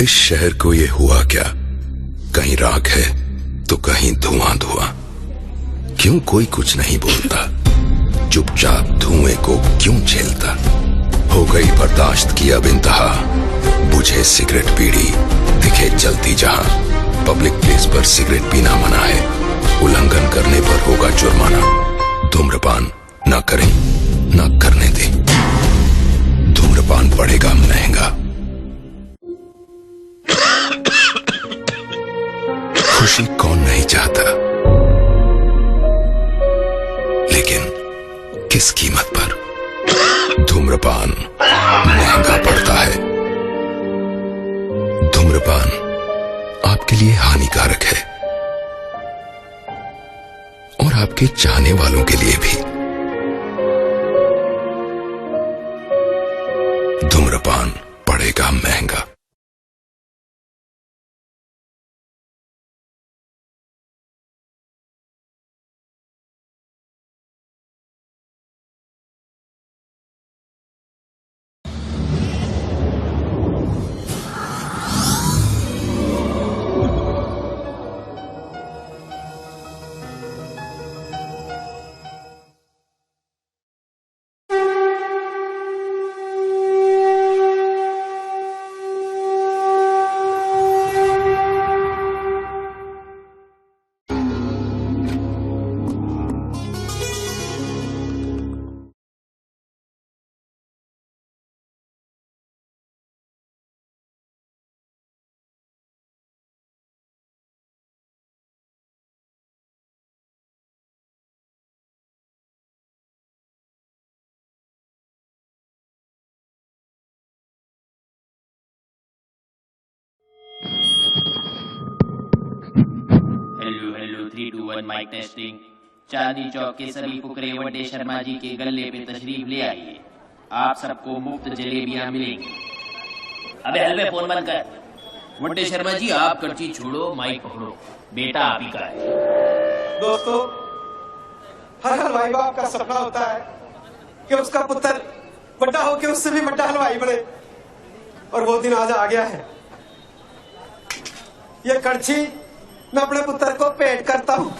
इस शहर को ये हुआ क्या, कहीं राख है तो कहीं धुआं धुआं। क्यों कोई कुछ नहीं बोलता, चुपचाप धुएं को क्यों झेलता। हो गई बर्दाश्त की अब इंतहा, बुझे सिगरेट बीड़ी दिखे जलती जहां। पब्लिक प्लेस पर सिगरेट पीना मना है, उल्लंघन करने पर होगा जुर्माना। धूम्रपान ना करें ना करने दें, धूम्रपान पड़ेगा महंगा। खुशी कौन नहीं चाहता, लेकिन किस कीमत पर। धूम्रपान महंगा पड़ता है। धूम्रपान आपके लिए हानिकारक है और आपके चाहने वालों के लिए भी। धूम्रपान पड़ेगा महंगा। Hello 3 2 1 mic testing. Chandni Chowk के सभी फुकरे वड्डे शर्मा जी के गले पे तशरीफ ले आइए। आप सबको मुफ्त जलेबियां मिलेंगी। अबे हलवे फोन बंद कर। वड्डे शर्मा जी आप कर्ची छोड़ो, माइक पकड़ो। बेटा आप ही का है। दोस्तों, हर हलवाई बाप का सपना होता है कि उसका पुत्र बड़ा हो के उससे भी बड़ा हलवाई बने, और वो दिन आज आ गया है। ये कड़छी मैं अपने पुत्र को भेंट करता हूँ,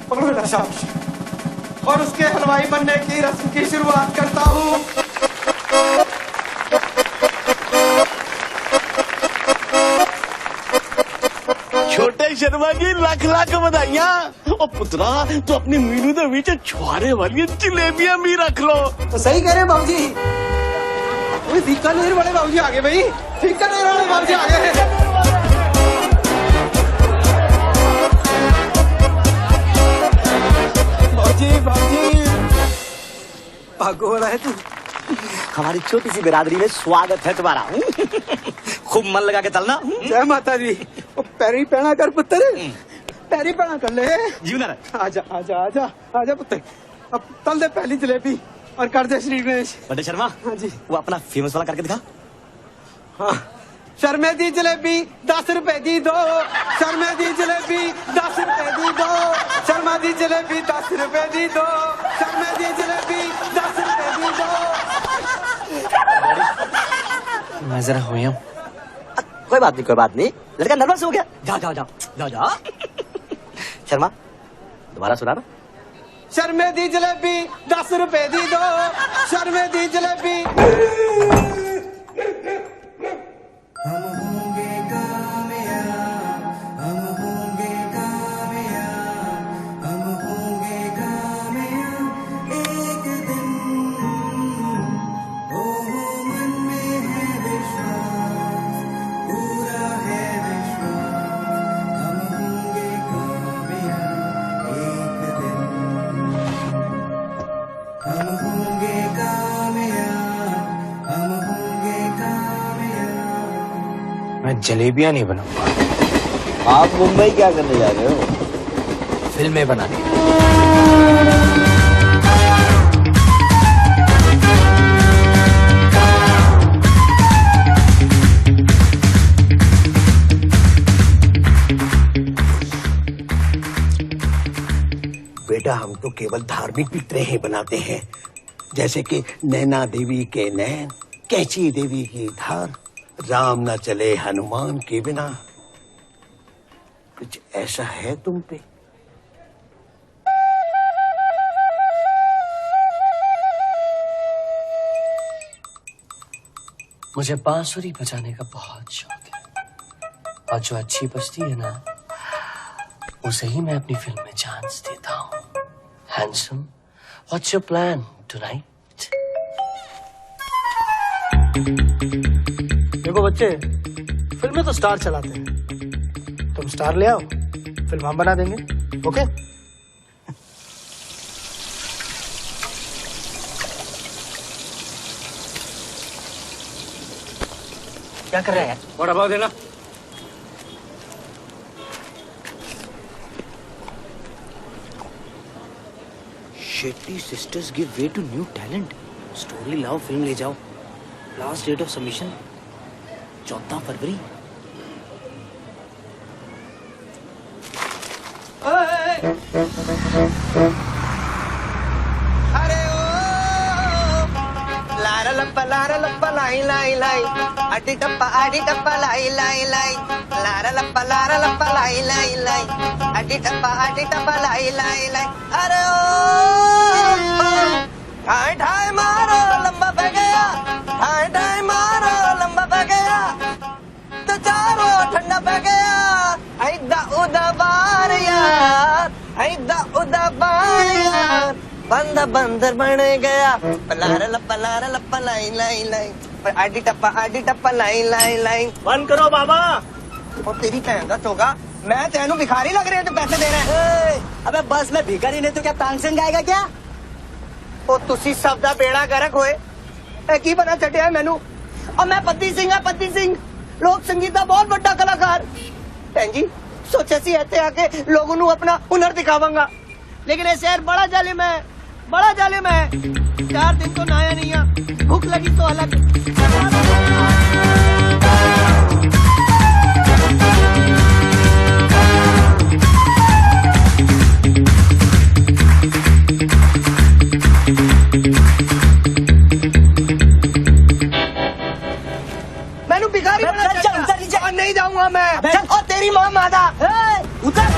पकड़ो बेटा, शाबाश। और उसके हलवाई बनने की रस्म की शुरुआत करता हूँ। छोटे शर्मा जी लाख लाख बधाइयां। और पुत्रा तो अपनी मीनू दे बीच छुआरे वाली जलेबियां भी रख लो। तो सही कह रहे हैं बाबूजी। बीकानेर वाले बाबूजी आ गए भाई, बीकानेर वाले बाबूजी आ गए। बाबूजी भागो हो रहा है तू। हमारी छोटी सी बिरादरी में स्वागत है तुम्हारा। खूब मन लगा के चलना। जय माता दी। पैरी पहना कर पुत्र, पैरी पहना कर ले। जीवना आजा आजा आजा आजा पुत्र। अब तल दे पहली जलेबी और कर दे श्री गणेश। बड़े शर्मा, हाँ जी, वो अपना फेमस वाला करके दिखा। हाँ, शर्मे दी जलेबी 10 रुपए दी दो, शर्मे दी जलेबी 10 रुपए दी दो, शर्मा दी जलेबी 10 रुपए दी दो, शर्मे दी जलेबी 10 रुपए दी दो। मैं जरा हुई हूँ। कोई बात नहीं, कोई बात नहीं, लड़का नर्वस हो गया। जाओ जाओ जाओ जाओ जाओ। शर्मा दोबारा सुना ना। शर्मे दी जलेबी 10 रुपए दी दो, शर्मे दी जलेबी। हम होंगे कामयाब, हम होंगे कामयाब, हम होंगे कामयाब एक दिन। ओ मन में है विश्वास, पूरा है विश्वास, हम होंगे कामयाब एक दिन। हम होंगे कामयाब, हम होंगे कामयाब। मैं जलेबियां नहीं बनाऊंगा। आप मुंबई क्या करने जा रहे हो? फिल्में बनाने। बेटा, हम तो केवल धार्मिक पिक्चरें बनाते हैं, जैसे कि नैना देवी के नैन, कैची देवी की धार, राम ना चले हनुमान के बिना। कुछ ऐसा है तुम पे। मुझे बांसुरी बजाने का बहुत शौक है और जो अच्छी बजती है ना उसे ही मैं अपनी फिल्म में चांस देता हूँ। Handsome, what's your plan tonight? देखो बच्चे, फिल्में तो स्टार चलाते हैं, तुम स्टार ले आओ, फिल्म हम बना देंगे। ओके? क्या कर रहा है यार? बड़ा भाव देना। Shetty sisters give way to new talent. Story लाओ, फिल्म ले जाओ। Last date of submission 14 February. अरे ओ लारा लप्पा लाई लाई लाई, आडी टप्पा लाई लाई लाई, लारा लप्पा लाई लाई लाई, आडी टप्पा लाई लाई लाई। अरे ओ ठाई ठाई मारो लंबा पे गया, ठाई ठाई मारो लंबा पे गया, तो चारो ठंडा पे गया। ऐदा उदा बार यार, ऐदा उदा बार यार, बंदा बंदर बन गया। पलारा लप्पा लाई लाई लाई, आडी टप्पा लाई लाई लाई। बंद करो बाबा। और तेरी भैन का चोगा, मैं तेनू भिखारी लग रहे हैं, तू पैसे दे रहा है। अबे बस में भिखारी नहीं तो क्या तानसेन गाएगा क्या? ਉਹ ਤੁਸੀਂ ਸਭ ਦਾ ਬੇੜਾ ਗਰਕ ਹੋਏ। ਇਹ ਕੀ ਬਣਾ ਛੱਡਿਆ ਮੈਨੂੰ? और मैं पति सिंह है, पति सिंह लोक संगीत का बहुत बड़ा कलाकार। भैन जी सोचा सी इत्थे आके लोगों को अपना हुनर दिखावांगा, लेकिन ये शहर बड़ा जालिम है, बड़ा जालिम है। 4 दिन तो नहाया नहीं है, भूख लगी तो अलग। मैनू भिखारी बना छड्डिया। नहीं जाऊंगा मैं। और तेरी माँ मादा उतर।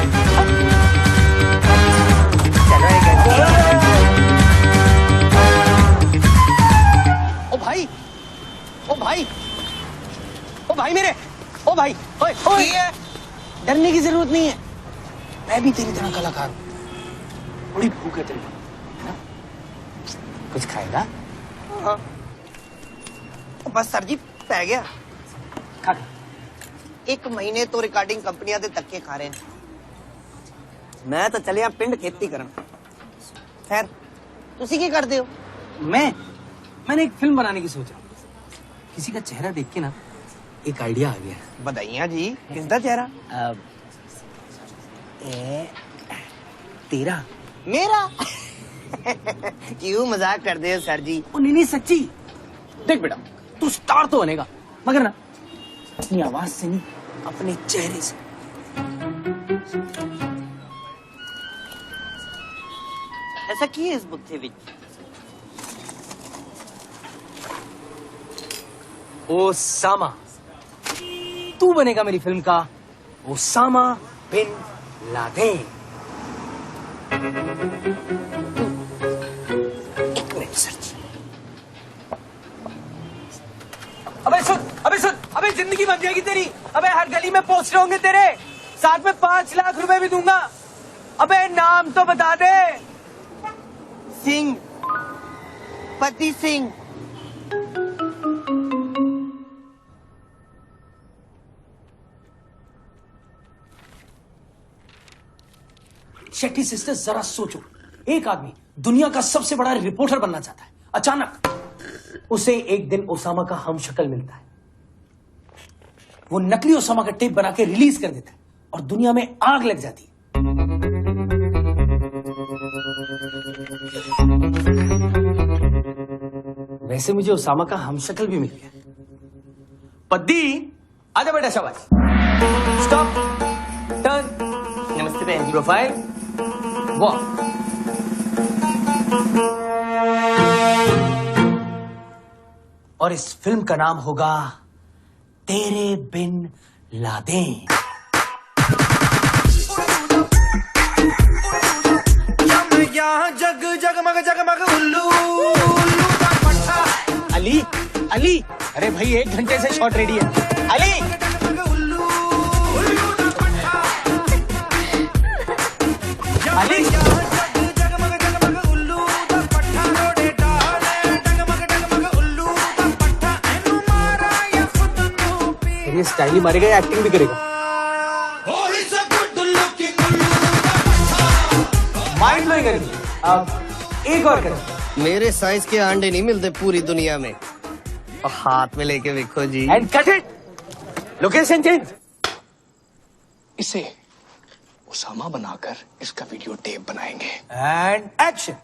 ओ भाई, ओ भाई, ओ भाई मेरे, ओ भाई, ओए, ओए। डरने की जरूरत नहीं है, मैं भी तेरी तरह कलाकार हूँ। बड़ी भूख है तेरी, है ना? कुछ खाएगा? हाँ। बस सर जी पै गया। 1 महीने तो रिकॉर्डिंग कंपनियां दे धक्के खा रहे हैं। मैं तो चलिया पिंड खेती करन। खैर तुसी की करते हो? मैंने एक फिल्म बनाने की सोचा। किसी का चेहरा देख के ना एक आइडिया आ गया। बधाइयां जी। किसका चेहरा? तेरा। मेरा? क्यों मजाक कर दे हो सर जी? नहीं सच्ची। देख बेटा, तू स्टार तो बनेगा, मगर ना अपनी आवाज से नहीं, अपने चेहरे से। ऐसा की है इस बुत्थे विच? ओसामा। तू बनेगा मेरी फिल्म का ओसामा बिन लादेन। एक मिनट सर। अबे सुन, अबे जिंदगी बन जाएगी तेरी। अबे हर गली में पोस्टर होंगे तेरे, साथ में 5 लाख रुपए भी दूंगा। अबे नाम तो बता दे। सिंह, पति सिंह। शेट्टी सिस्टर्स, जरा सोचो, एक आदमी दुनिया का सबसे बड़ा रिपोर्टर बनना चाहता है, अचानक उसे एक दिन ओसामा का हमशक्ल मिलता है। वो नकली ओसामा का टेप बना के रिलीज कर देता है और दुनिया में आग लग जाती है। वैसे मुझे ओसामा का हमशक्ल भी मिल गया। पद्दी, आजा बेटा, शाबाश। Stop, turn. नमस्ते बहन जी। प्रोफाइल, वाह। और इस फिल्म का नाम होगा तेरे बिन लादें। जग जगमग जगमग उल्लू उल्लू का पट्टा। अली अली, अरे भाई 1 घंटे से शॉट रेडी है। अली अली ये स्टाइल ही मारेगा या एक्टिंग भी करेगा? माइंड ब्लोइंग करेंगे। अब एक और करें। मेरे साइज के अंडे नहीं मिलते पूरी दुनिया में। और हाथ में लेके देखो जी। And cut it. Location change. इसे उसामा बनाकर इसका वीडियो टेप बनाएंगे। And action.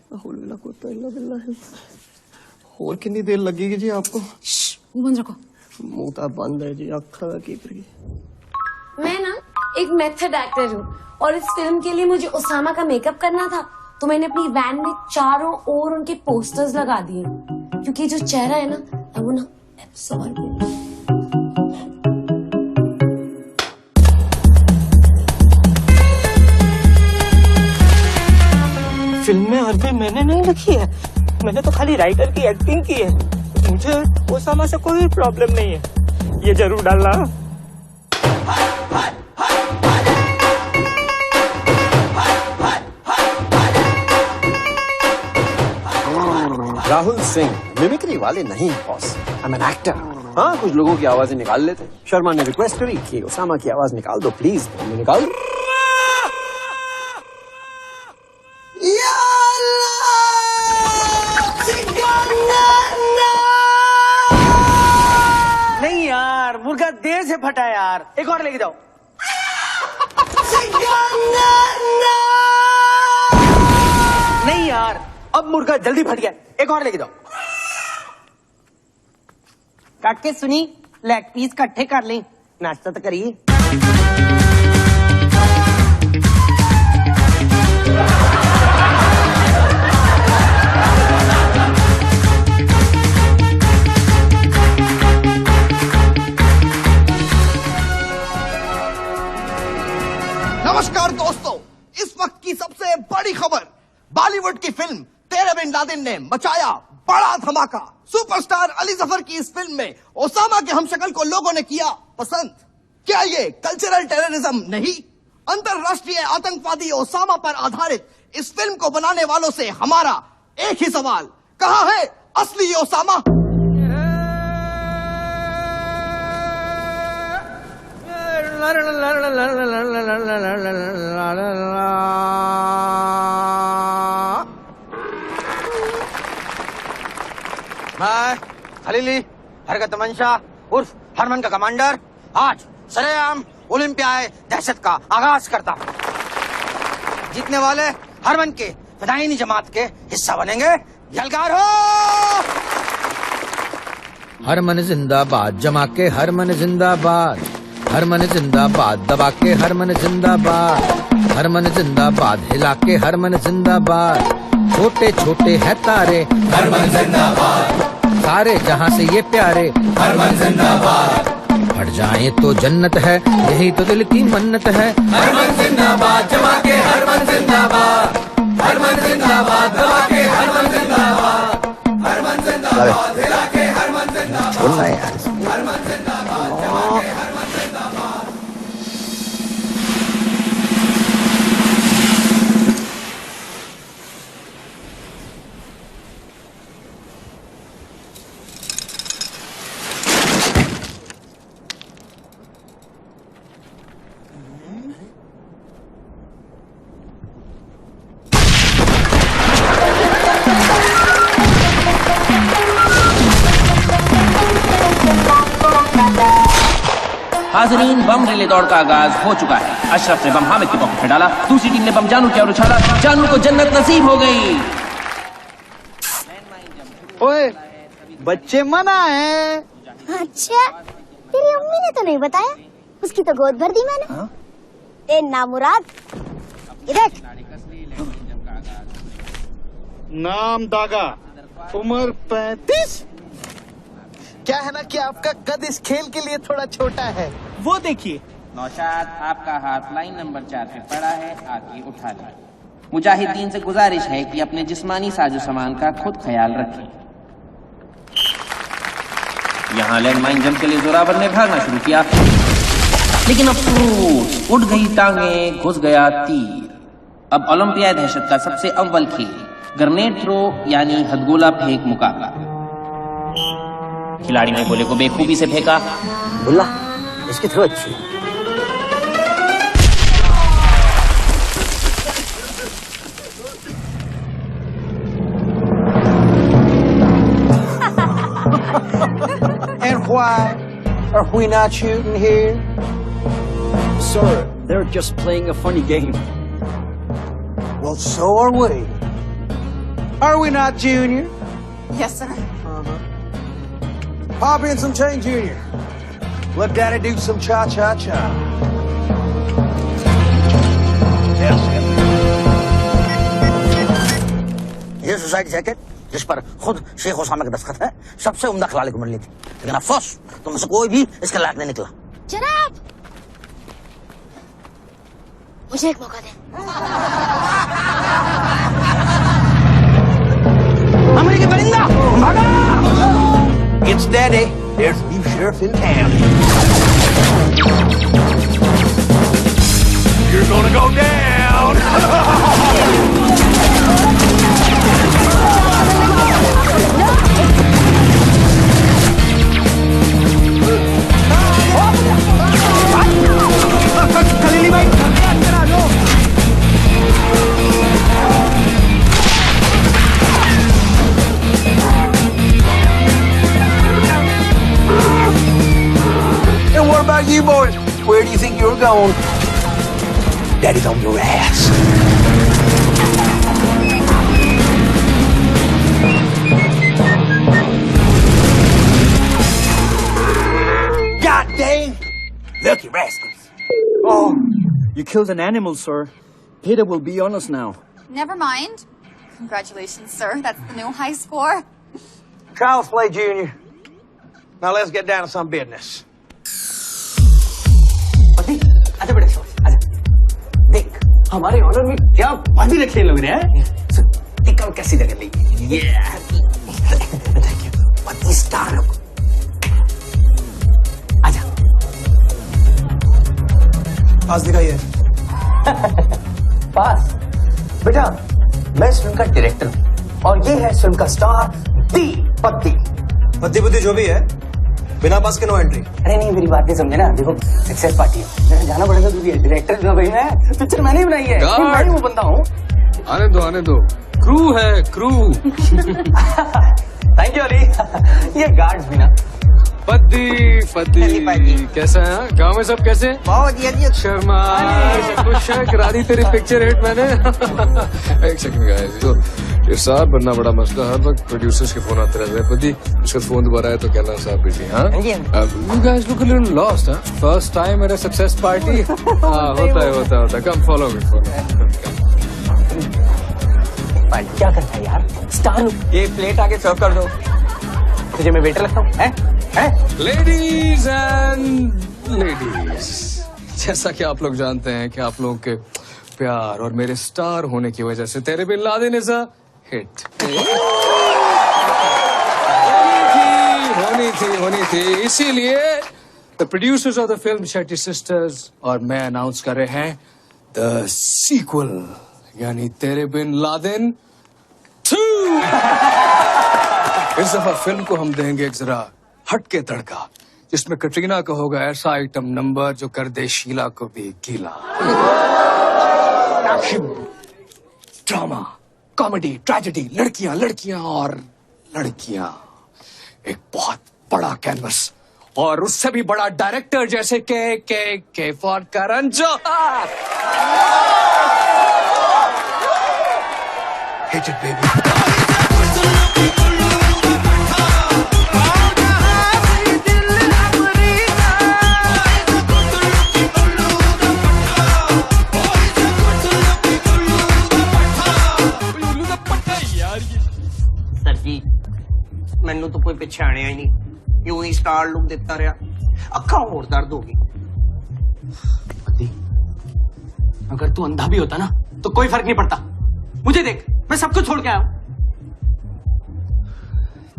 और कितनी देर लगेगी जी आपको? मुंह बंद रखो। मुंह तो बंद है जी, अखा की करिए। मैं ना एक मेथड एक्टर हूँ और इस फिल्म के लिए मुझे उसामा का मेकअप करना था, तो मैंने अपनी वैन में चारों ओर उनके पोस्टर्स लगा दिए, क्योंकि जो चेहरा है ना वो ना एब्सॉर्ब। फिल्म में अरबी मैंने नहीं लिखी है, मैंने तो खाली राइटर की एक्टिंग की है। मुझे उसामा से कोई प्रॉब्लम नहीं है, ये जरूर डालना। राहुल सिंह मिमिक्री वाले नहीं boss, I am an actor. हाँ, कुछ लोगों की आवाजें निकाल लेते। शर्मा ने रिक्वेस्ट करी कि उसामा की आवाज निकाल दो प्लीज, हमने निकाल। नहीं यार, मुर्गा देर से फटा यार, एक और लेके जाओ। नहीं यार, अब मुर्गा जल्दी फट गया, एक और लेके जाओ। काट के सुनी, लेग पीस इकट्ठे कर लें, नाश्ता तो करिए। नमस्कार दोस्तों, इस वक्त की सबसे बड़ी खबर। बॉलीवुड की फिल्म तेरे बिन लादेन ने मचाया बड़ा धमाका। सुपरस्टार अली जफर की इस फिल्म में ओसामा के हमशक्ल को लोगों ने किया पसंद। क्या ये कल्चरल टेररिज्म नहीं? अंतरराष्ट्रीय आतंकवादी ओसामा पर आधारित इस फिल्म को बनाने वालों से हमारा एक ही सवाल, कहां है असली ओसामा? मैं खलीली हरकत मंशा उर्फ हरमन का कमांडर आज सरेआम ओलंपियाड दहशत का आगाज करता हूँ। जीतने वाले हरमन के फिदायीनी जमात के हिस्सा बनेंगे। यलगार हो। हरमन जिंदाबाद, जमा के हरमन जिंदाबाद, हरमन जिंदाबाद, दबा के हरमन जिंदाबाद, हरमन जिंदाबाद, हिला के हरमन जिंदाबाद। छोटे छोटे है तारे, हरमन जिंदाबाद, सारे जहां से ये प्यारे, हरमन जिंदाबाद। हट जाए तो जन्नत है, यही तो दिल की मन्नत है। हरमन जिंदाबाद, जमा के हरमन जिंदाबाद, हरमन जिंदाबाद, दबा के हरमन जिंदाबाद, हरमन जिंदाबाद, हिला के हरमन जिंदाबाद, हरमन जिंदाबाद, जमा के हरमन जिंदाबाद। हाजरीन, बम रिले दौड़ का आगाज हो चुका है। अशरफ ने बम हामिद की पॉकेट में डाला, दूसरी टीम ने बम जानू की ओर उछाला, जानू को जन्नत नसीब हो गई। ओए, बच्चे मना है। अच्छा, तेरी अम्मी ने तो नहीं बताया, उसकी तो गोद भर दी मैंने। ए नामुराद, ये देख। नाम दागा, उम्र 35, क्या है ना कि आपका कद इस खेल के लिए थोड़ा छोटा है। वो देखिए। नौशाद, आपका हाथ लाइन नंबर 4 पे पड़ा है, आके उठा लें। मुजाहिदीन से गुजारिश है कि अपने जिस्मानी साजो सामान का खुद ख्याल रखें। यहाँ लैंडमाइन जंप के लिए जोरावर ने भागना शुरू किया, लेकिन अफसोस उड़ गई टांगे, घुस गया तीर। अब ओलंपियाड दहशत का सबसे अव्वल खेल ग्रेनेड थ्रो यानी हथगोला फेंक मुकाबला। खिलाड़ी ने गोले को बेखूबी से फेंका। बुल्ला, इसकी थ्रो अच्छी है। And why are we not shooting here? Sir, they're just playing a funny game. Well, so are we. Are we not, Junior? Yes, sir. Pop in some change, Junior. Let Daddy do some cha-cha-cha. Yes, ये suicide jacket जिस पर खुद Sheikh Osama का दस्तखत है, सबसे उम्दा खिलाड़ी को मिल ली थी, लेकिन अफसोस तुम से कोई भी इसके लायक नहीं निकला। जनाब, मुझे एक मौका दे। अमेरिकी परिंदा, भागा! It's Daddy. There's a new sheriff in town. You're gonna go down. Khalili भाई, अंदर आ जाओ। And what about you boys? Where do you think you're going? Daddy's on your ass. God dang! Lucky rascals. Oh, you killed an animal, sir. PETA will be on us now. Never mind. Congratulations, sir. That's the new high score. Child's play, Junior. Now let's get down to some business. आजा बेटा, आजा। देख, हमारे honour में क्या बांधी रखे लोग ने हैं? टिक्का कैसी जगह ली? Thank you. पति स्टार लोग। आजा। पास दिखाइए। पास? बेटा, मैं इस फिल्म का डायरेक्टर हूँ और ये है इस फिल्म का स्टार पति। पति जो भी है, बिना पास के नो एंट्री। अरे नहीं, मेरी बात नहीं समझे ना। देखो, सक्सेस पार्टी है, जाना पड़ेगा। तू भी है डायरेक्टर जो भाई मैं, पिक्चर मैंने ही बनाई है, मैं ही वो बंदा हूँ। आने दो। क्रू है, क्रू। Thank you Ali. ये गार्ड्स भी ना। पति कैसा है? गांव में सब कैसे? बहुत जी शर्मा खुश है, करा दी तेरी पिक्चर हिट मैंने। एक सेकंड गाइस, तो ये साहब बनना बड़ा मसला, हर वक्त प्रोड्यूसर्स के फोन आते रहते हैं। पति, उसका फोन दोबारा है तो कहना साहब बिजी। हाँ, you guys look a little lost. हाँ, first time at a success party. हाँ, होता है। Come follow me. क्या करता है यार? स्टार, ये प्लेट आगे सर्व कर दो। तुझे मैं वेटर लगता हूँ? लेडीज एंड लेडीज, जैसा कि आप लोग जानते हैं कि आप लोगों के प्यार और मेरे स्टार होने की वजह से Tere Bin Laden is a hit. होनी थी। इसीलिए the producers of the film Shetty sisters और मैं अनाउंस कर रहे हैं द सीक्वल, यानी तेरे बिन लादेन 2। इस दफा फिल्म को हम देंगे एक जरा हटके तड़का, जिसमें कटरीना का होगा ऐसा आइटम नंबर जो कर दे शीला को भी गीला। एक्शन, ड्रामा, कॉमेडी, ट्रेजेडी, लड़कियां और लड़कियां, एक बहुत बड़ा कैनवस और उससे भी बड़ा डायरेक्टर जैसे के for Karan Johar. Hit it, baby. Sir ji, मैनू तो कोई पछाणिया ही नहीं। यूं ही स्टार लुक देता रहा, अखा और दर्द होगी। पति, अगर तू अंधा भी होता ना तो कोई फर्क नहीं पड़ता। मुझे देख, मैं सब कुछ छोड़ के आया हूं।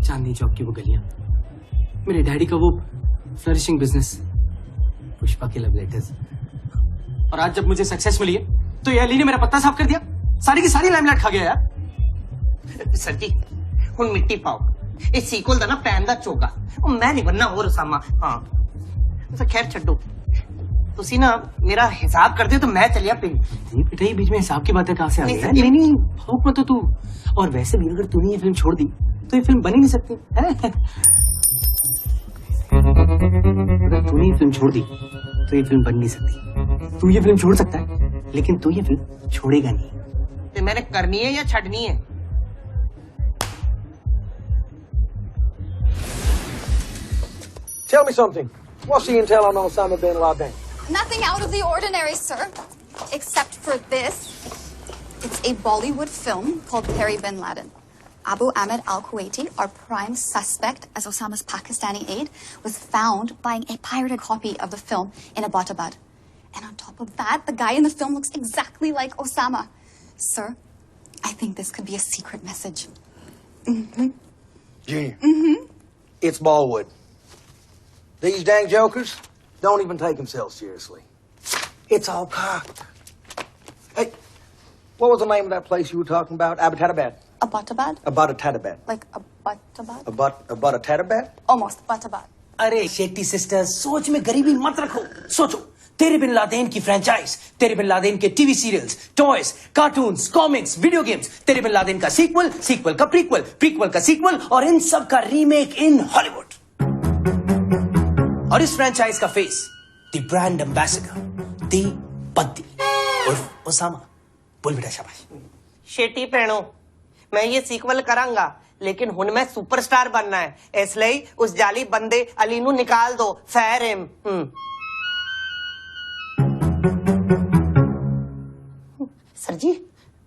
चांदनी चौक की वो गलियां, मेरे डैडी का वो फ्लरिशिंग बिजनेस, पुष्पा के लव लेटर्स, और आज जब मुझे सक्सेस मिली है तो ये अली ने मेरा पत्ता साफ कर दिया, सारी की सारी लाइमलाइट खा गया यार। सर जी हुन मिट्टी पाओ, इस सीक्वल दा ना पैन दा चोगा, मैं नहीं बनना और उसामा। हाँ तो खैर छड्डो, तुसी ना मेरा हिसाब कर दियो तो मैं चलिया पिंड। बेटा ये बीच में हिसाब की बातें कहाँ से आ गई? नहीं भावुक मत हो तू। और वैसे भी अगर तूने ये फिल्म छोड़ दी तो ये फिल्म बन ही नहीं सकती है। अगर तूने ये फिल्म छोड़ दी तो ये फिल्म बन नहीं सकती। तू ये फिल्म छोड़ सकता है लेकिन तू ये फिल्म छोड़ेगा नहीं। तो मैंने करनी है या छड़नी है? Tell me something. What's the intel on Osama bin Laden? Nothing out of the ordinary, sir. Except for this. It's a Bollywood film called Perry Bin Laden. Abu Ahmed al-Kuwaiti, our prime suspect as Osama's Pakistani aide, was found buying a pirated copy of the film in Abbottabad. And on top of that, the guy in the film looks exactly like Osama. Sir, I think this could be a secret message. Junior. It's Ballwood. These dang jokers don't even take themselves seriously. It's all cocked. Hey, what was the name of that place you were talking about? Abbottabad? Abbottabad? Abbottabad. Like Abbottabad? Abbottabad? Almost, Abbottabad. अरे Shetty sisters, सोच में गरीबी मत रखो। सोचो, तेरे Bin Laden की franchise, Tere Bin Laden के TV serials, toys, cartoons, comics, video games, Tere Bin Laden का सीक्वल, सीक्वल का प्रीक्वल, प्रीक्वल का सीक्वल, और इन सब का रीमेक इन हॉलीवुड। और इस फ्रेंचाइज का फेस, द ब्रांड एम्बेसडर, दी बद्दी उर्फ ओसामा। बोल बेटा शाबाश। शेटी भैणो, मैं ये सीक्वल करांगा लेकिन हुन मैं सुपरस्टार बनना है, इसलिए उस जाली बंदे अली नू निकाल दो। Fair him. सर जी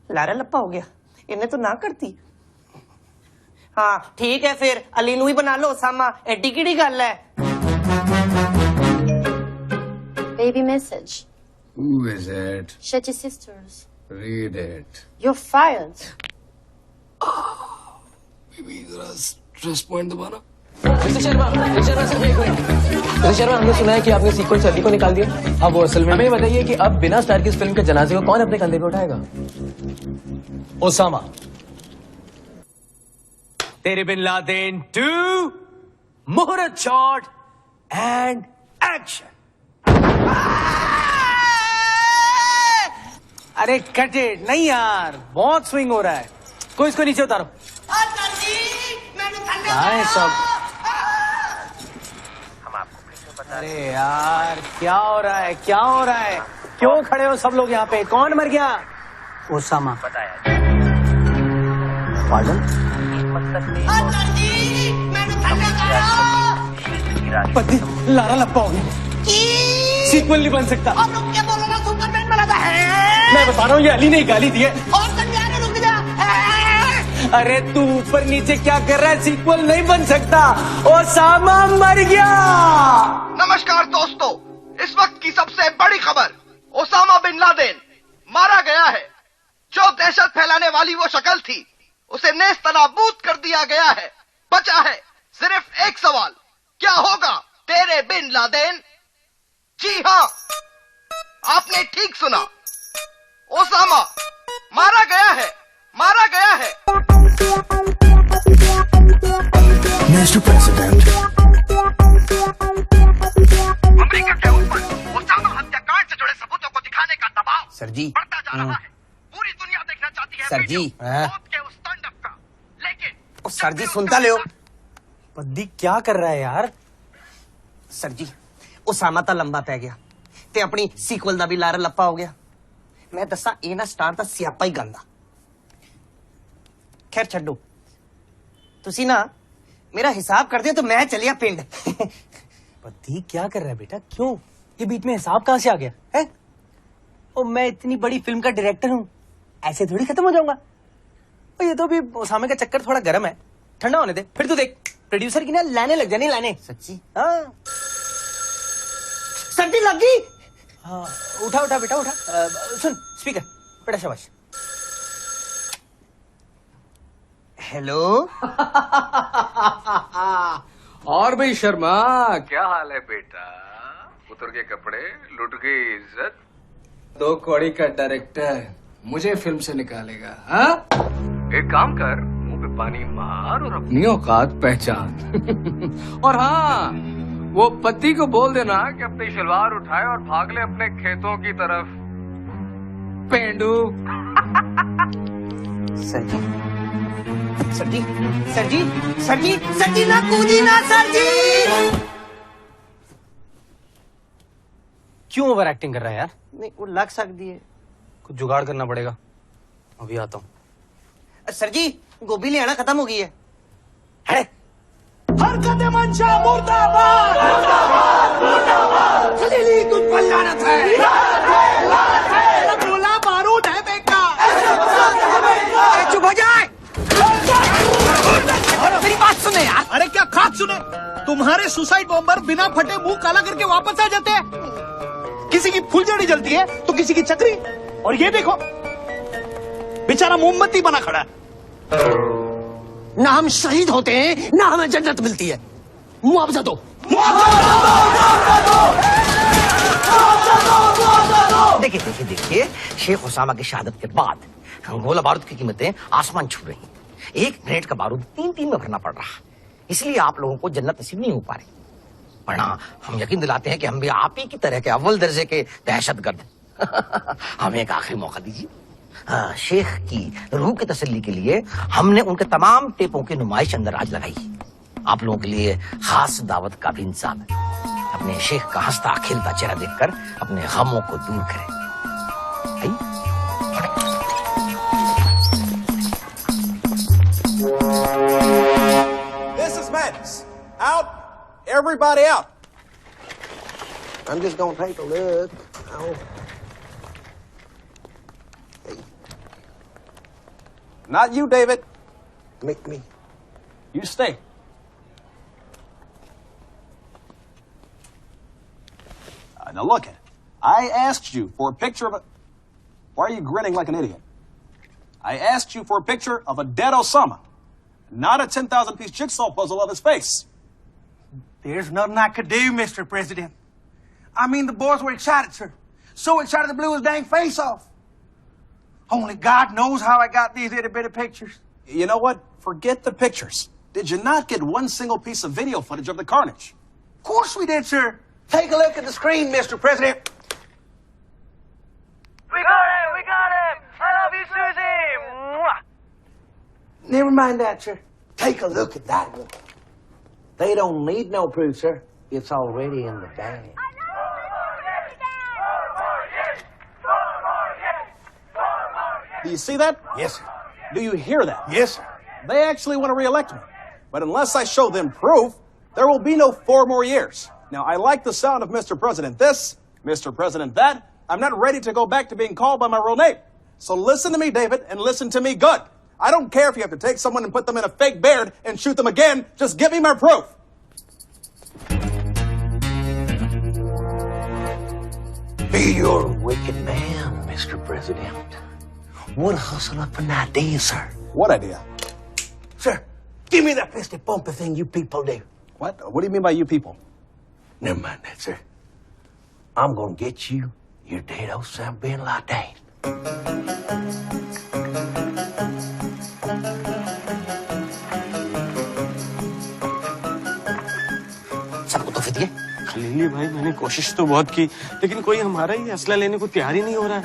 लारा लप्पा हो गया, इन्हें तो ना करती। हाँ ठीक है फिर अली नू ही बना लो ओसामा, एडी किड़ी गल है। Baby message. Who is it? Shetty sisters. Read it. You're fired. Baby, जरा stress point दबाना। मिस्टर शर्मा सिर्फ एक मिनट। मिस्टर शर्मा, हमने सुना है कि आपने सीक्वल से अली को निकाल दिया। अब वो असल में हमें बताइए कि अब बिना स्टार की इस फिल्म के जनाजे को कौन अपने कंधे पे उठाएगा? ओसामा। तेरे बिन लादेन 2, मुहूर्त शॉट एंड एक्शन। अरे कट इट, नहीं यार बहुत स्विंग हो रहा है, कोई इसको नीचे उतारो। आए सब। अरे यार क्या हो रहा है, क्या हो रहा है? क्यों खड़े हो सब लोग यहाँ पे? कौन मर गया? ओसामा। पार्डन? पति लारा लप्पा हो गई, सीक्वल नहीं बन सकता। मैं बता रहा हूँ ये अली ने गाली दी है। अरे तू ऊपर नीचे क्या कर रहा है? सीक्वल नहीं बन सकता, ओसामा मर गया। नमस्कार दोस्तों, इस वक्त की सबसे बड़ी खबर, ओसामा बिन लादेन मारा गया है। जो दहशत फैलाने वाली वो शक्ल थी उसे नेस्तनाबूद कर दिया गया है। बचा है सिर्फ एक सवाल, क्या होगा तेरे बिन लादेन? जी हाँ, आपने ठीक सुना, ओसामा मारा गया है, मारा गया है। Mr. President. अमेरिका के ऊपर ओसामा हत्याकांड से जुड़े सबूतों को दिखाने का दबाव सर जी बढ़ता जा रहा है। पूरी दुनिया देखना चाहती है सर जी मौत के उस तांडव का, लेकिन सर जी सुनता ले। पद्दी क्या कर रहा है यार? सर जी ओसामा तो लंबा पै गया ते अपनी सीक्वल दा भी लारा लप्पा हो गया। मैं दसा ए ना स्टार दा सियापा ही गंदा। खैर छड्डो, तुसी ना मेरा हिसाब कर दियो तो मैं चलिया पिंड। पति क्या कर रहा है बेटा? क्यों ये बीच में हिसाब कहां से आ गया है? ओ मैं इतनी बड़ी फिल्म का डायरेक्टर हूं, ऐसे थोड़ी खत्म हो जाऊंगा। ये तो भी ओसामा का चक्कर थोड़ा गर्म है, ठंडा होने दे फिर तू देख। प्रोड्यूसर की ना लाने लग जाने लाने। सच्ची? हाँ। सर्दी लग गई। हाँ, उठा उठा बेटा उठा। सुन स्पीकर, बेटा शाबाश। हेलो। और भाई शर्मा, क्या हाल है बेटा? उतर के कपड़े, लुट गई इज्जत। 2 कौड़ी का डायरेक्टर मुझे फिल्म से निकालेगा, हाँ? एक काम कर, मुंह पे पानी मार और अपनी औकात पहचान। और हाँ, वो पति को बोल देना कि अपनी शलवार उठाए और भाग ले अपने खेतों की तरफ। पेंडू। सर जी, सर जी, सर जी, सर जी, सर जी ना कूदी ना सर जी। क्यों ओवर एक्टिंग कर रहा है यार? नहीं वो लग सकती है, कुछ जुगाड़ करना पड़ेगा। अभी आता हूँ। सर जी गोभी ले आना खत्म हो गई है। हरकत मंशा मुर्दाबाद, मुर्दाबाद, मुर्दाबाद। खलीली तुम पर लानत है, लानत है। गोला बारूद है बेटा। चुप हो जाए। मेरी बात सुने यार। अरे क्या खाक सुने? तुम्हारे सुसाइड बॉम्बर बिना फटे मुंह काला करके वापस आ जाते हैं। किसी की फुलझड़ी जलती है तो किसी की चक्री, और ये देखो बेचारा मोमबत्ती बना खड़ा है। ना हम शहीद होते हैं ना हमें जन्नत मिलती है। मुआवजा दो, देखिए देखिए देखिए, शेख उसामा की शहादत के बाद गोला बारूद की कीमतें आसमान छू रही हैं। 1 ग्रेनेड का बारूद 3 में भरना पड़ रहा है, इसलिए आप लोगों को जन्नत नसीब नहीं हो पा रही। वरना हम यकीन दिलाते हैं कि हम भी आप ही की तरह के अव्वल दर्जे के दहशतगर्द। हमें एक आखिरी मौका दीजिए। हाँ, शेख की रूह की तसल्ली के लिए हमने उनके तमाम टेपों की नुमाइश अंदर आज लगाई। आप लोगों के लिए खास दावत का भी इंतजाम है। अपने शेख का हंसता खिलता चेहरा देखकर अपने गमों को दूर करें। This is madness. Out. Everybody out. I'm just gonna take a look. Oh. Hey. Not you, David. Me. You stay. Now look at it. I asked you for a picture of a... Why are you grinning like an idiot? I asked you for a picture of a dead Osama, not a 10,000-piece jigsaw puzzle of his face. There's nothing I could do, Mr. President. I mean, the boys were excited, sir. So excited they blew his dang face off. Only God knows how I got these itty-bitty pictures. You know what? Forget the pictures. Did you not get one single piece of video footage of the carnage? Of course we did, sir. Take a look at the screen, Mr. President. We got him! We got him! I love you, Susie! Mwah! Never mind that, sir. Take a look at that one. They don't need no proof, sir. It's already in the bag. Do you see that? Yes, sir. Do you hear that? Yes, sir. They actually want to re-elect me. But unless I show them proof, there will be no 4 more years. Now, I like the sound of Mr. President this, Mr. President that. I'm not ready to go back to being called by my real name. So listen to me, David, and listen to me good. I don't care if you have to take someone and put them in a fake beard and shoot them again. Just give me my proof. Be your wicked man, Mr. President. We'll hustle up an idea, sir. What idea? Sir, give me that fisty bumpy thing you people do. What? What do you mean by you people? Never mind that, sir. I'm gonna get you your dead Osama bin Laden. सबको तो फिर Khalili भाई, मैंने कोशिश तो बहुत की, लेकिन कोई हमारा ही असला लेने को तैयार ही नहीं हो रहा है।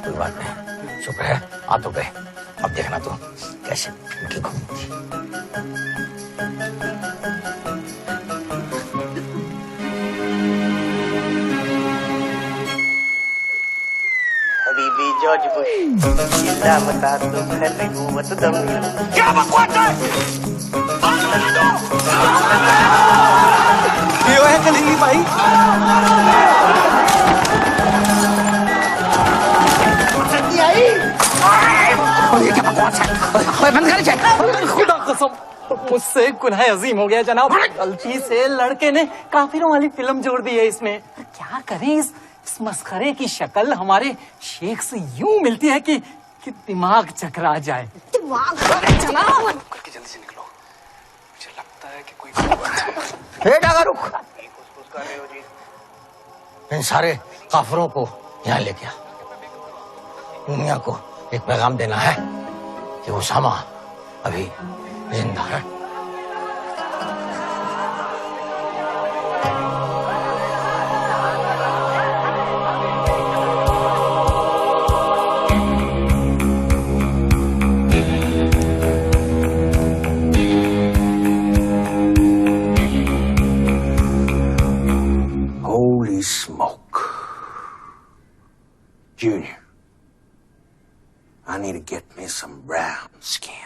कोई बात नहीं, शुक्र है आ तो गए। अब देखना तो कैसे उनकी घूमती। हबीबी जॉर्ज बुश, जिंदा बता दो खरी हुवत दम। क्या बकवास है? ये है खलीली भाई। और ये क्या बकवास बंद कर चेक। खुदा कसम मुझसे गुनाह अजीम हो गया जनाब, गलती से लड़के ने काफिरों वाली फिल्म जोड़ दी है इसमें। क्या करें, इस मस्खरे की शक्ल हमारे शेख से यूं मिलती है कि दिमाग चकरा जाए। दिमाग जनाब, जल्दी से निकलो, मुझे लगता है कि कोई डागा रुक। इन सारे काफिरों को यहाँ लेके आ। दुनिया को एक पैगाम देना है कि उसामा अभी जिंदा है। Holy smoke. Junior, I need to get me some brown skin.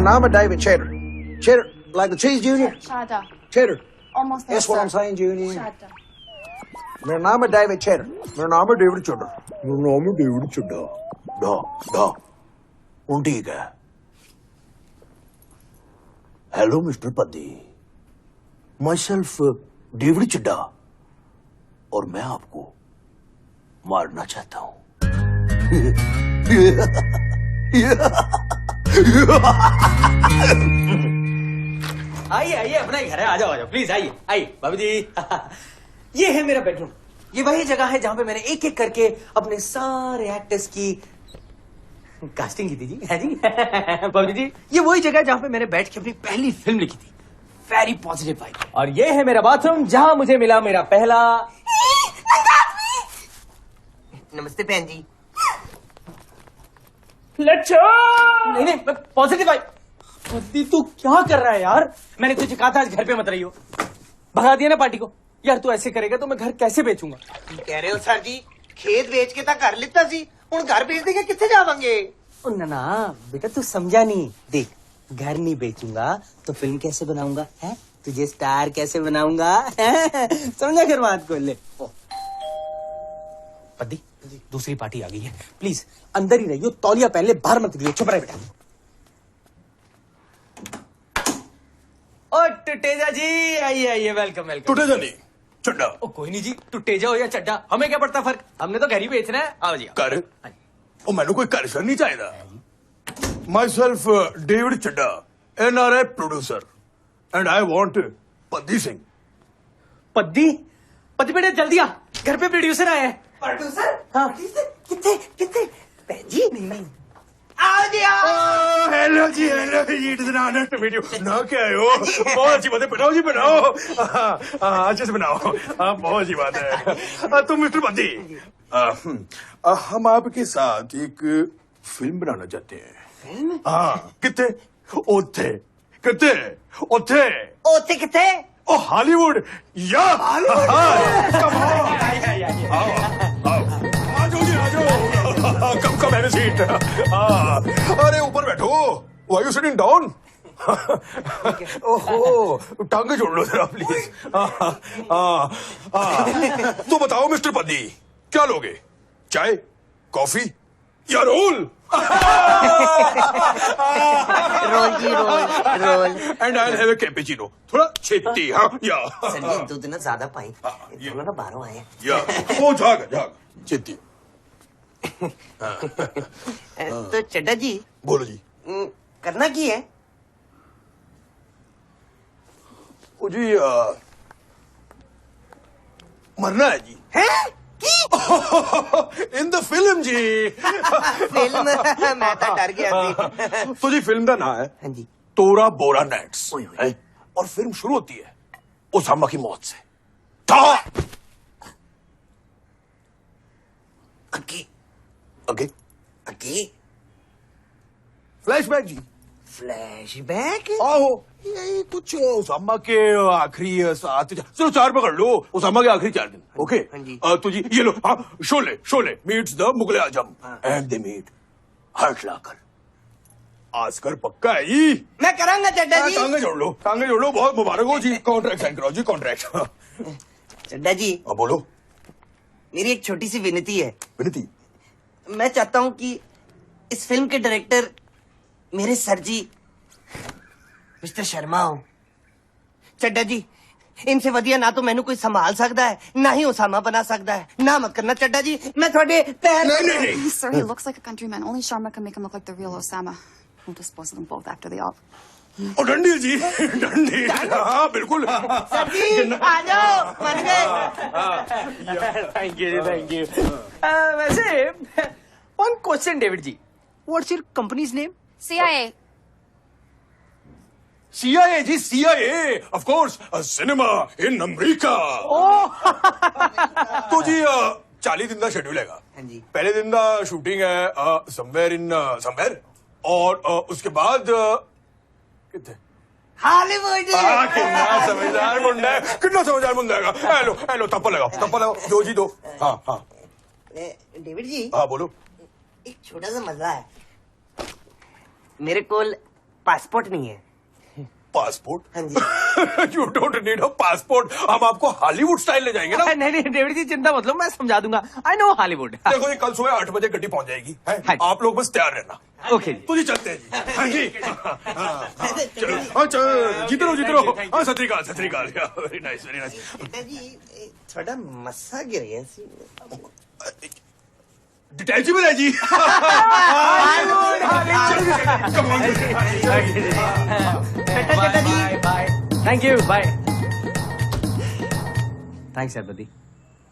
I'm a David Cheddar. Cheddar, like the cheese, Junior? Cheddar. Cheddar. Almost there, That's what sir. I'm saying, Junior. Cheddar. मेरा नाम है David cheddar. मेरा नाम है David cheddar. मेरा नाम है David cheddar. डा डा उन ठीक है। Hello mister Paddy, myself David Chadda, और मैं आपको मारना चाहता हूँ। आइए आइए, अपना ही घर है, आ जाओ आ जाओ, प्लीज आइए आइए। बाबू जी ये है मेरा बेडरूम। ये वही जगह है जहां पे मैंने एक एक करके अपने सारे एक्टर्स की कास्टिंग की थी जी। है जी बाबू जी, ये वही जगह है जहां पे मैंने बैठ के अपनी पहली फिल्म लिखी थी, वेरी पॉजिटिव वाइब। और ये है मेरा बाथरूम जहां मुझे मिला मेरा पहला। नमस्ते बहन जी। नहीं नहीं, पॉजिटिव वाइब। तू क्या कर रहा है यार? मैंने तुझे कहा था आज घर पे मत रहियो, भगा दिया ना पार्टी को। यार तू ऐसे करेगा तो मैं घर कैसे बेचूंगा? कह रहे हो सर जी, खेत बेच के तो घर लिता सी, हुण घर बेच देंगे, किथे जावांगे? ना बेटा तू समझा नहीं। देख, घर नहीं बेचूंगा तो फिल्म कैसे बनाऊंगा है? तुझे स्टार कैसे बनाऊंगा? समझा कर बात को। ले पद्दी, दूसरी पार्टी आ गई है, प्लीज अंदर ही रहियो, तौलिया पहले बाहर मत दियो। चुप रहे बेटा। ओ टुटेजा जी, आइए आइए, वेलकम वेलकम। टुटेजा नहीं, चड्डा। ओ कोई नहीं जी, टुटेजा हो या चड्डा हमें क्या पड़ता फर्क, हमने तो घर ही बेचना है। आओ जी कर ओ मैनू कोई कर नहीं चाहिए। Myself David Chadda, NRI producer, and I want Paddy Singh. Paddy Paddy बेटा जल्दी आ, घर पे प्रोड्यूसर आया है। प्रोड्यूसर? हाँ। कितने कितने बहन जी? नहीं आओ जी आओ। हेलो जी, हेलो जी, it is an honour to meet you. ना क्या है हो, बहुत अच्छी बात है, बनाओ जी बनाओ, अच्छे से बनाओ, बहुत अच्छी बात है। तुम मिस्टर पद्दी, हम आपके साथ एक फिल्म बनाना चाहते हैं। फिल्म? हाँ, कितने ओथे कितने ओथे ओथे किथे? ओ हॉलीवुड या Hollywood. Come have a seat. अरे ऊपर बैठो, व्हाई यू सिटिंग डाउन? ओहो, टांगे जोड़ लो जरा प्लीज। तो बताओ मिस्टर पद्दी, क्या लोगे, चाय, कॉफी या रोल? रोल जी, roll roll. And I have a cappuccino, थोड़ा छेती। हाँ या सर जी दूध ना ज्यादा पाई, थोड़ा ना बाहरों आए। या ओ झाग छेती। तो चड्डा जी बोलो जी। करना की है? ओ जी मरना है जी। हैं? इन द फिल्म जी। फिल्म? मैं तो डर गया थी। तो जी फिल्म का नाम है हाँ जी, तोरा बोरा नेट्स, और फिल्म शुरू होती है ओसामा की मौत से। अगे अगे अगे फ्लैशबैक जी। फ्लैशबैक? आहो, यही कुछ उसामा के आखिरी 7 चलो 4 पकड़ लो, उसामा के आखिरी 4 दिन। ओके तो जी ये लो, हाँ, Sholay meets the Mughal-e Azam and they meet hurt लाकर। आस्कर पक्का है जी। मैं करांगा चड्डा जी। टांगे जोड़ लो, बहुत मुबारक हो जी। कॉन्ट्रैक्ट साइन कराओ जी, कॉन्ट्रैक्ट। चड्डा जी बोलो। मेरी एक छोटी सी विनती है। विनती? मैं चाहता हूँ कि इस फिल्म के डायरेक्टर मेरे सर जी मिस्टर शर्मा हो। चड्डा जी इनसे वधिया ना तो मैंने कोई संभाल सकता है, ना ही उसामा बना सकता है। ना मत करना चड्डा जी, मैं थोड़े पैर। नहीं। Sir, he looks like a countryman. Only Sharma can make him look like the real Osama. We'll dispose of them both after the op. और डंडील जी, डंडील। हाँ बिल्कुल। सर जी आ जाओ, मान गए। Thank you. वैसे one question, David ji, what's your company's name? CIA. CIA ji, CIA, of course, cinema in America। तो जी 40 दिन का शेड्यूल हैगा। पहले दिन का शूटिंग है समवेयर और उसके बाद कितने हॉलीवुड। कितना समझदार मुंडा हैगा। हेलो तप्पा लगाओ, दो जी दो। हाँ डेविड जी। हाँ बोलो। एक छोटा सा मसला है, मेरे कोल पासपोर्ट नहीं है। पासपोर्ट? हाँ जी। You don't need a passport, हम आपको हॉलीवुड स्टाइल ले जाएंगे ना। नहीं डेविड जी चिंता मत लो, मैं समझा दूंगा। I know Hollywood. देखो ये कल सुबह 8 बजे गड्डी पहुंच जाएगी, आप लोग बस तैयार रहना। ओके तो जी चलते हैं जी। हाँ जी चलो, अच्छा जीते रहो। हाँ सत श्री अकाल। Very nice. जी थोड़ा मस्सा गिर गया। डिटैचेबल है जी। Thank you, bye. Thanks buddy.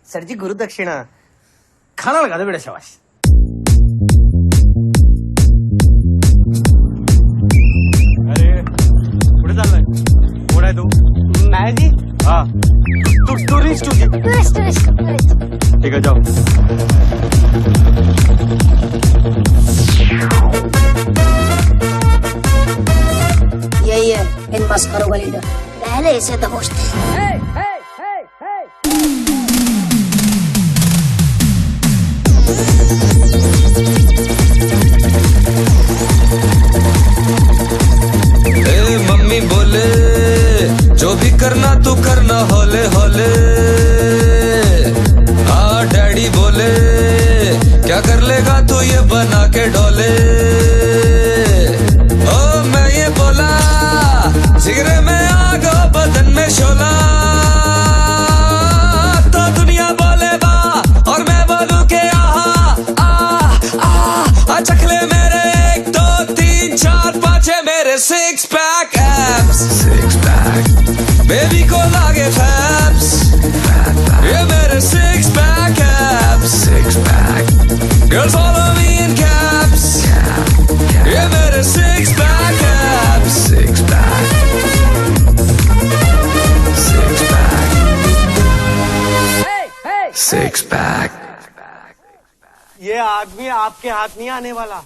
Sir ji गुरु दक्षिणा। खाना लगा दो बेटा, शाबाश। अरे कुठे चाललाय? कोण आहे तू? मैं जी। हाँ तू टूरिस्ट हो क्या? टूरिस्ट। ठीक है जाओ। यही है इन मस्करों का लीडर, पहले इसे दबोचते हैं। मम्मी बोले जो भी करना तू करना हौले हौले। हाँ डैडी बोले क्या कर लेगा तू ये बना के डोले। ओ मैं ये बोला जिगरे में आग बदन में शोला। तो दुनिया बोले बा और मैं बोलूं के आ चखले मेरे 1 2 3 4 5 मेरे 6 पैक एब्स। बेबी को लागे फैब्स, ये मेरे 6 pack abs. Girls follow me in caps, ये मेरे 6 पैक एब्स। Six pack। ये आदमी आपके हाथ नहीं आने वाला।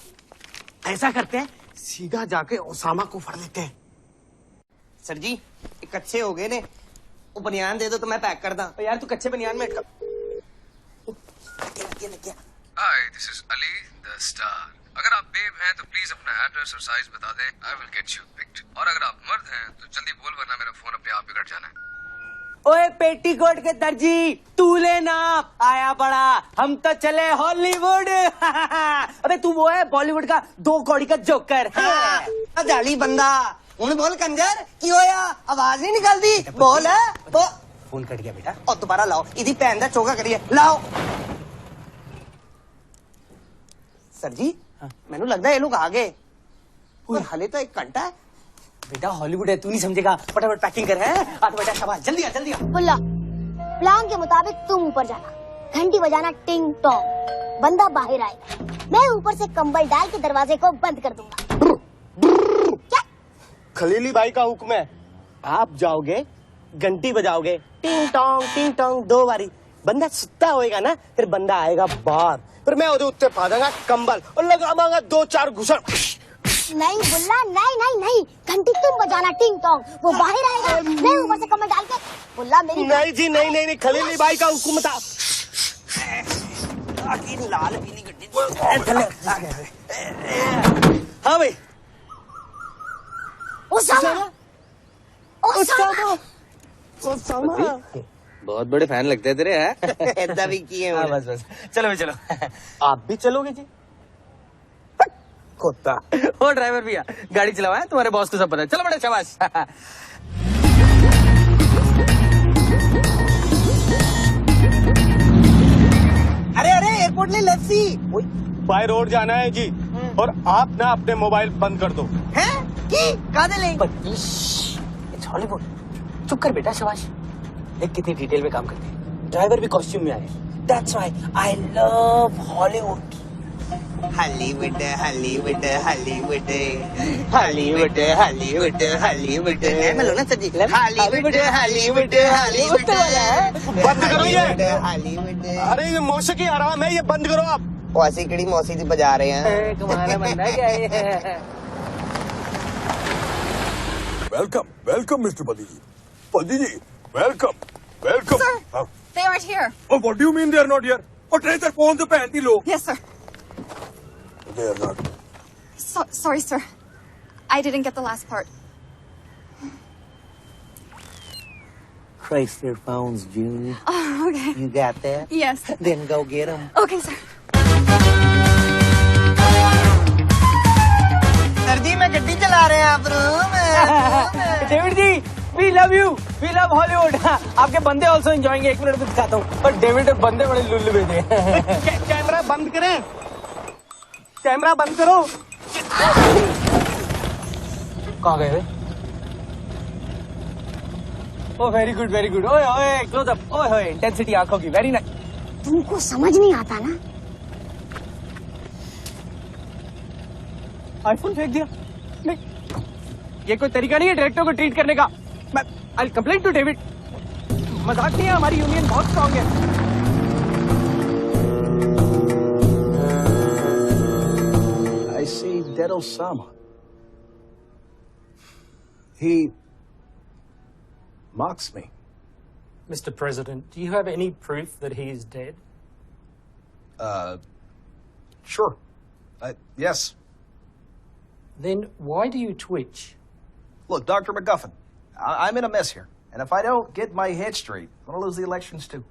ऐसा करते हैं सीधा जाके ओसामा को फड़ लेते हैं। सर जी एक अच्छे हो गए ने, वो बनियान दे दो तो मैं पैक कर दा। यार तू कच्चे बनियान में Hi, this is Ali, the star। अगर आप बेब हैं तो प्लीज अपना एड्रेस और साइज बता दें, I will get you picked। और अगर आप मर्द हैं तो जल्दी बोल वरना मेरा फोन अपने आप बिगड़ जाना है। ओए पेटीकोट के दर्जी तू लेना आया बड़ा, हम तो चले हॉलीवुड। अबे तू वो है बॉलीवुड का 2 कौड़ी का जोकर। जाली बंदा हूं बोल कंजर की होया, आवाज नहीं निकलती। बोल फोन कट गया बेटा, और दोबारा लाओ, इदी भैन दा चोगा करिए लाओ। सर जी मैनू लगता है ये लोग आ गए, और हले तो 1 घंटा है। बेटा हॉलीवुड है, तू नहीं समझेगा, फटाफट पैकिंग कर। है आ तो बेटा शाबाश, जल्दी आ जल्दी आ। बुल्ला प्लान के मुताबिक तुम ऊपर जाना, घंटी बजाना टिंग टोंग, बंदा बाहर आएगा, मैं ऊपर से कंबल डाल के दरवाजे को बंद कर दूंगा। क्या? खलीली भाई का हुक्म है, आप जाओगे घंटी बजाओगे टिंग टोंग 2 बारी, बंदा सुत्ता होएगा ना, फिर बंदा आएगा बाहर, फिर मैं ਉਹਦੇ ਉੱਤੇ ਪਾ ਦਾਂਗਾ कंबल और लगावांगा 2-4 घुसन। नहीं बुल्ला, नहीं, घंटी तुम बजाना टिंग टोंग, वो बाहर आएगा, मैं ऊपर से कंबल डाल के। बुल्ला मेरी नहीं जी, नहीं, खलीली भाई का हुक्म था। लाल पीली गड्डी। हाँ भाई। ओसामा। बहुत बड़े फैन लगते हैं तेरे, हैं? ऐसा भी किए। हाँ, बस चलो भाई चलो। आप भी चलोगे जी? कुत्ता। ओ ड्राइवर भैया, गाड़ी चलावा है, तुम्हारे बॉस को सब पता है। चलो बड़े शाबाश। अरे एयरपोर्ट ले लस्सी। बाय रोड जाना है जी, और आप ना अपने मोबाइल बंद कर दो। हैं? कहाँ दे लेंगे? हॉलीवुड। चुप कर बेटा, शाबाश। देख कितनी डिटेल में काम करते हैं। ड्राइवर भी कॉस्ट्यूम में आए। That's why I love Hollywood. Hollywood. मैं लो ना सर जी। हॉलीवुड। बंद करो ये। अरे ये मौसीकी हराम है, ये बंद करो आप। मौसी कड़ी मौसी जी बजा रहे हैं। तुम्हारा बंदा क्या है? Welcome, Mr. Padi ji, welcome. Sir, they aren't here. Oh, what do you mean they are not here? Oh, trace their phone to pehn lo. Yes, sir. They are not. Sorry, sir. I didn't get the last part. Trace their phones, Junior. Oh, okay. You got that? Yes. Then go get them. Okay, sir. Sir ji, मैं गड्डी चला रहे हैं आप room. David ji, we love you, we love Hollywood. आपके बंदे also enjoying। 1 minute में दिखाता हूँ। पर डेविड और बंदे बड़े लुल्लू बेटे। कैमरा बंद करें। कैमरा बंद करो। कहाँ गए? Oh, very good. ओए, close up। ओए, intensity आंखों की, very nice। तुमको समझ नहीं आता ना? आईफोन फेंक दिया? नहीं, ये कोई तरीका नहीं है डायरेक्टर को ट्रीट करने का। मैं I'll complain to David। मजाक नहीं है, हमारी यूनियन बहुत स्ट्रांग है। I see dead Osama. He mocks me. Mr. President, do you have any proof that he is dead? Sure. Yes. Then why do you twitch? Look, Dr. McGuffin, I'm in a mess here. And if I don't get my head straight, I'm going to lose the elections too.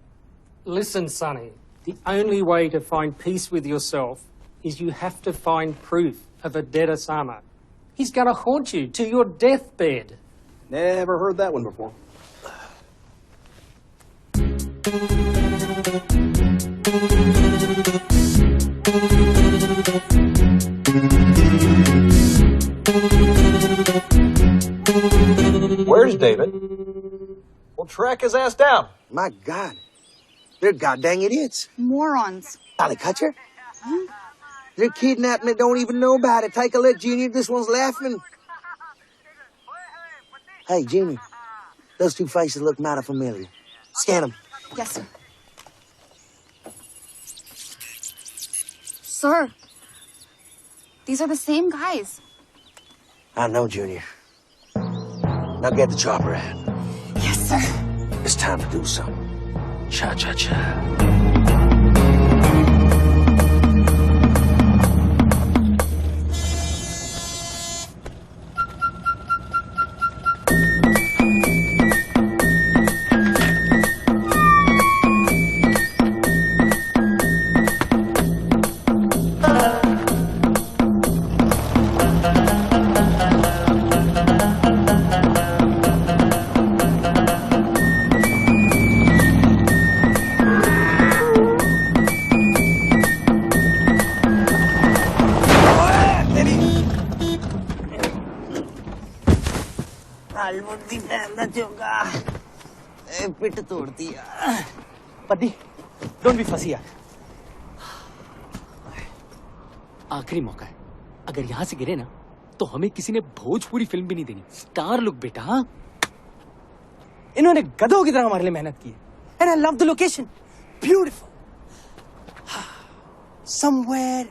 Listen, Sonny, the only way to find peace with yourself is you have to find proof of a dead Osama. He's going to haunt you to your deathbed. Never heard that one before. Where's David? Well, track his ass down. My God, they're goddamn idiots. Morons. Dolly Kutcher? They're kidnapping it, don't even know about it. Take a look, Junior. This one's laughing. Hey, Junior, those two faces look mighty familiar. Scan them. Yes, sir. Sir, these are the same guys. I know, Junior. Now get the chopper out. Yes, sir. It's time to do something. Cha-cha-cha. पिट तोड़ दिया। पति, don't be फसी यार। आखिरी मौका है, अगर यहाँ से गिरे ना तो हमें किसी ने भोजपुरी फिल्म भी नहीं देनी। स्टार लुक बेटा। इन्होंने गधों की तरह हमारे लिए मेहनत की है। And I love the location. beautiful. Somewhere.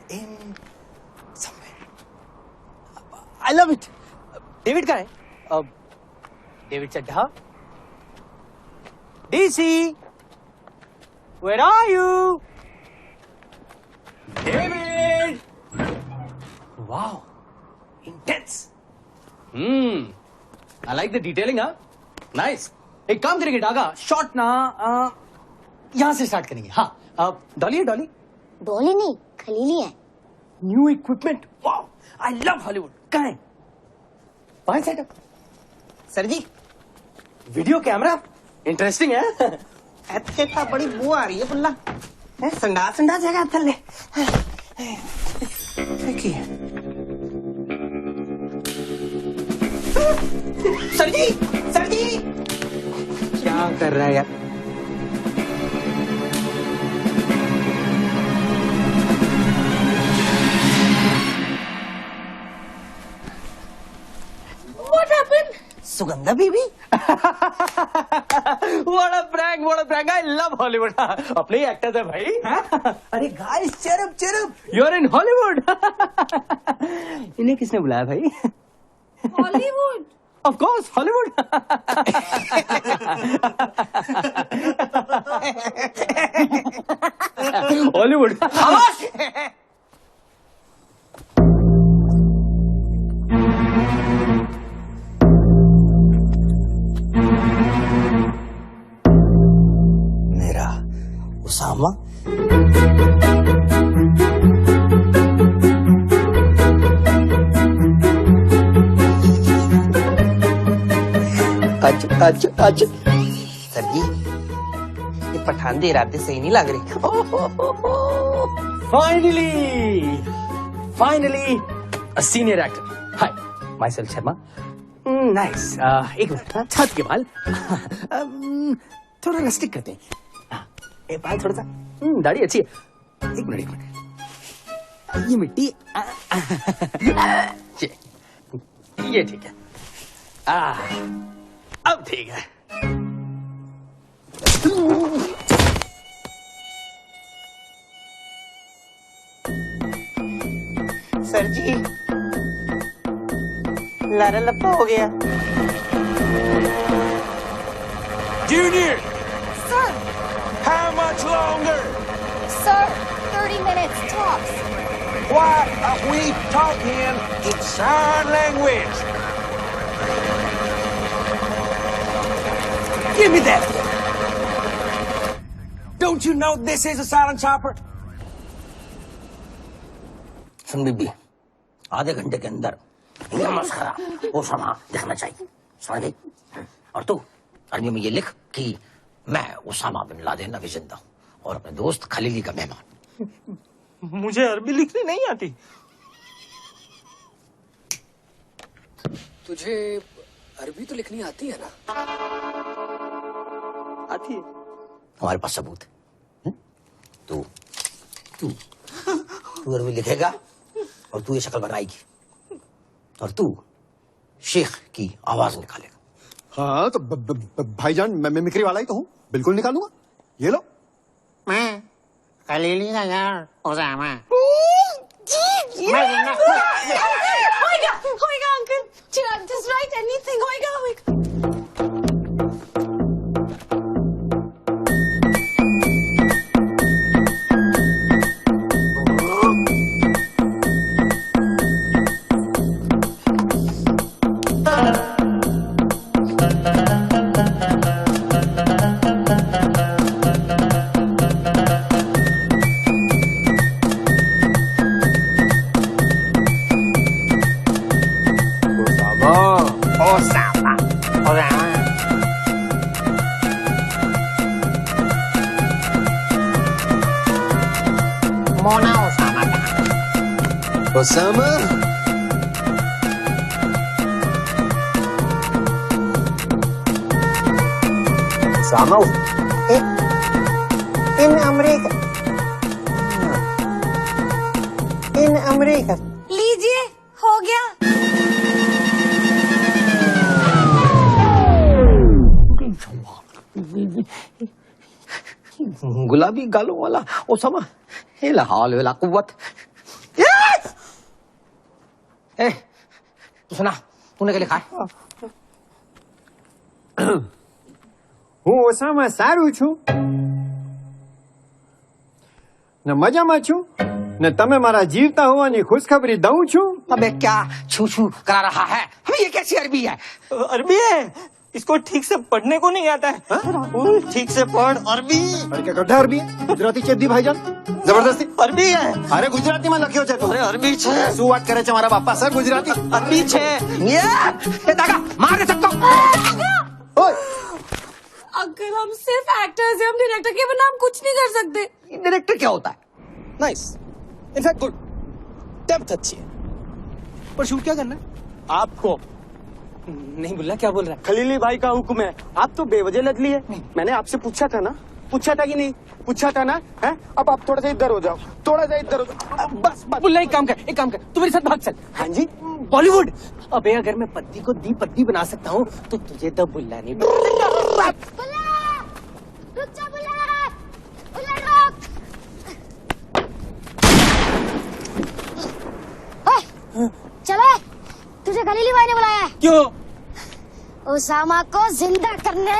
I love it. David कहाँ है? David Chadha? DC, where are you? David! Wow, intense. I like the detailing, huh? Nice. एक काम करेंगे डागा, शॉट ना यहाँ से स्टार्ट करेंगे. हाँ, डॉली है डॉली? डॉली नहीं, खलीली है. New equipment. Wow, I love Hollywood. कहाँ है? वहाँ सेटअप. सर जी, वीडियो कैमरा इंटरेस्टिंग है. ऐसे था बड़ी बू आ रही है पुल्ला. संडास जगह थल्ले. सर जी क्या कर रहा है यार? What happened? Sugandha Bibi. What a prank! I love Hollywood. अपने ही एक्टर्स है भाई. अरे guys, cheer up. You're in Hollywood. इन्हें किसने बुलाया भाई? Hollywood. Of course, Hollywood. Hollywood. मेरा उसामा. आज सर जी, ये पठान दे इरादे सही नहीं लग रहे. Finally, a senior actor. Hi, myself Sharma. Nice. एक मिनट, छाती के बाल थोड़ा रस्टिक करते हैं. ये बाल थोड़ा सा, दाढ़ी अच्छी है. एक मिनट. ये मिट्टी, ये ठीक है. अब ठीक है. सर जी, लारा लप्पा हो गया. Junior, Sir, how much longer? sir, 30 minutes tops. Why are we talking in sign language? Give me that! Don't you know this is a silent chopper? सुन बीबी, आधे घंटे के अंदर ये मस्खरा ओसामा देखना चाहिए. समझ गई? और तू अरबी में ये लिख कि मैं ओसामा बिन लादेन अभी जिंदा हूं और अपने दोस्त खलीली का मेहमान. मुझे अरबी लिखनी नहीं आती. तुझे अरबी तो लिखनी आती है ना? आती है. हमारे पास सबूत है. तू अरबी लिखेगा और तू ये शक्ल बनाएगी और तू शेख की आवाज निकालेगा. हाँ तो भाईजान मैं मिमिक्री वाला ही तो हूँ, बिल्कुल निकालूंगा. ये लो. मैं खलीली का यार ओसामा. होएगा अंकल. चिराग, just write anything. होएगा. मोना ओसामा का. ओसामा? Osama in America. लीजिए, हो गया. गुलाबी गालों वाला ओसामा, हे ला हौल वला कुव्वत। ए, तू सुना, तूने क्या लिखा है? હું ઓસામાં સારું છું ને મજામાં છું ને તમે મારા જીવતા હોવાની ખુશખબરી દઉં છું। अबे क्या छू छू करा रहा है? अबे ये कैसी अरबी है? अरबी है, इसको ठीक से पढ़ने को नहीं आता है। राहुल ठीक से पढ़ अरबी। अरे क्या गड्ढा अरबी है? गुजराती चेदी भाईजान जबरदस्ती अरबी है। अरे गुजराती में लख्यो छे तो। अरे अरबी छे। શું વાત કરે છે મારા બાપા સર ગુજરાતી? अरबी छे। ये दागा मार दे सकता हूँ। अगर हम सिर्फ एक्टर्स हैं, हम डायरेक्टर के बिना हम कुछ नहीं कर सकते। डायरेक्टर क्या होता है? नाइस, इनफैक्ट गुड, डेप्थ अच्छी है। पर शूट क्या करना है? आपको नहीं बुल्ला, क्या बोल रहा है? खलीली भाई का हुक्म है। आप तो बेवजह लदली है। मैंने आपसे पूछा था ना, पूछा था कि नहीं? पूछा था ना, है? अब आप थोड़ा सा इधर हो जाओ, थोड़ा सा इधर हो जाओ, बस बस। बुल्ला एक काम कर, तू मेरे साथ भाग चल। हाँ जी, बॉलीवुड। अबे अगर मैं पत्ती को दी पत्ती बना सकता हूँ तो तुझे तो बुल्ला नहीं बना सकता। रुक जा बुल्ला, बुल्ला रुक। चलो, तुझे खलीली भाई ने बुलाया है। क्यों? ओसामा को जिंदा करने।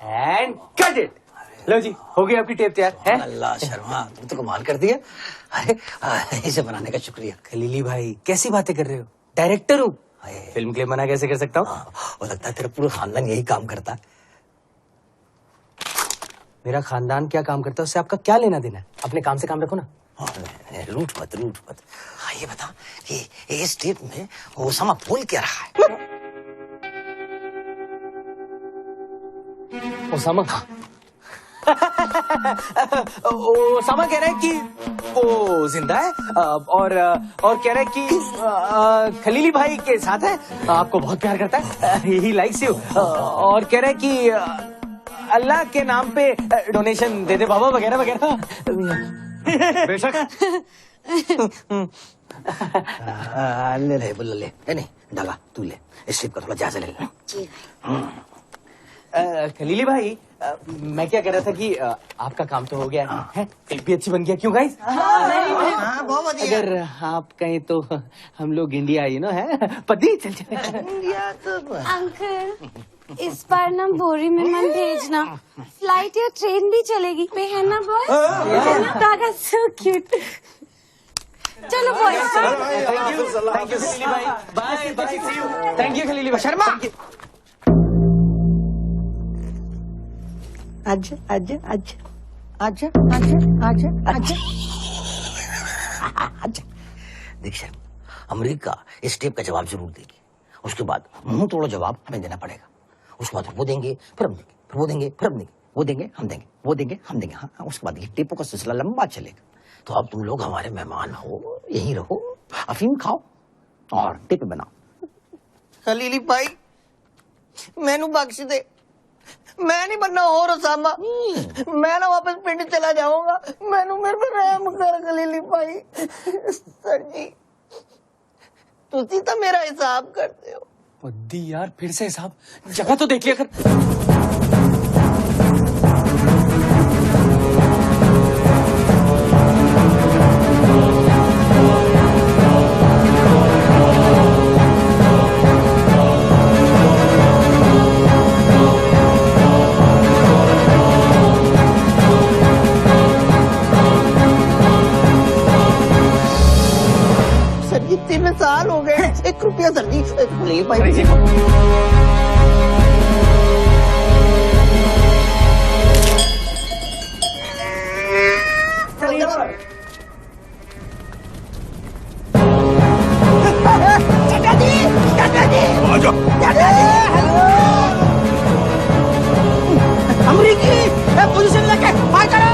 And cut it. लो जी, हो गई आपकी टेप तैयार है। अल्लाह शर्मा, तुम तो कमाल कर दिया। अरे इसे बनाने का शुक्रिया। खलीली भाई कैसी बातें कर रहे हो? डायरेक्टर हूँ, फिल्म के लिए मना कैसे कर सकता हूँ? वो लगता है तेरा पूरा खानदान यही काम करता है। मेरा खानदान क्या काम करता है उससे आपका क्या लेना देना है? अपने काम से काम रखो ना। रूठ मत। हाँ ये बता, ये इस टेप में ओसामा बोल क्या रहा है? ओसामा ओसामा कह रहा है कि वो जिंदा है और कह रहा है कि खलीली भाई के साथ है, आपको बहुत प्यार करता है, ही लाइक्स यू, और कह रहा है कि अल्लाह के नाम पे डोनेशन दे दे बाबा वगैरह वगैरह। बेशक। ले बुल्ला ले, नहीं डागा तू ले, इस टेप का थोड़ा जायजा ले ले। खलीली भाई, मैं क्या कह रहा था कि आपका काम तो हो गया है, फिल्म भी अच्छी बन गया, क्यों गाइस? बहुत बढ़िया। अगर आप कहें तो हम लोग इंडिया है पति चल चले। इंडिया तो अंकल, इस बार ना बोरी में मत भेजना, फ्लाइट या ट्रेन भी चलेगी पे, है ना बॉय? दागा सो क्यूट। चलो बॉय। थैंक यू खलीली भाई, bye bye, see you. Thank you Khalili भाई। शर्मा, आजा आजा आजा आजा आजा आजा आजा। देख शर्मा, अमेरिका इस टेप का जवाब जरूर देगी। उसके बाद मुंह तोड़ो जवाब हमें देना पड़ेगा। उसके बाद वो देंगे, फिर हम देंगे, फिर वो देंगे, फिर हम देंगे, वो देंगे, हम देंगे, वो देंगे, हम देंगे। हाँ, उसके बाद ये टेपों का सिलसिला लंबा चलेगा। तो अब तुम लोग हमारे मेहमान हो, यहीं रहो, अफीम खाओ और टेप बनाओ। खलीली भाई, मैनू बख्श दे, मैं नहीं बनना और ओसामा, मैं ना वापस पिंड चला जाऊंगा। मैनू मेरे पे रहम कर खलीली भाई। सर जी, तुसी तो मेरा हिसाब करते हो। दी यार, फिर से हिसाब, जगह तो देख लिया कर। सर जी 3 साल हो गए, 1 रुपया सर जी खलीली भाई। अमरीकी पोजीशन लेके फायर करो।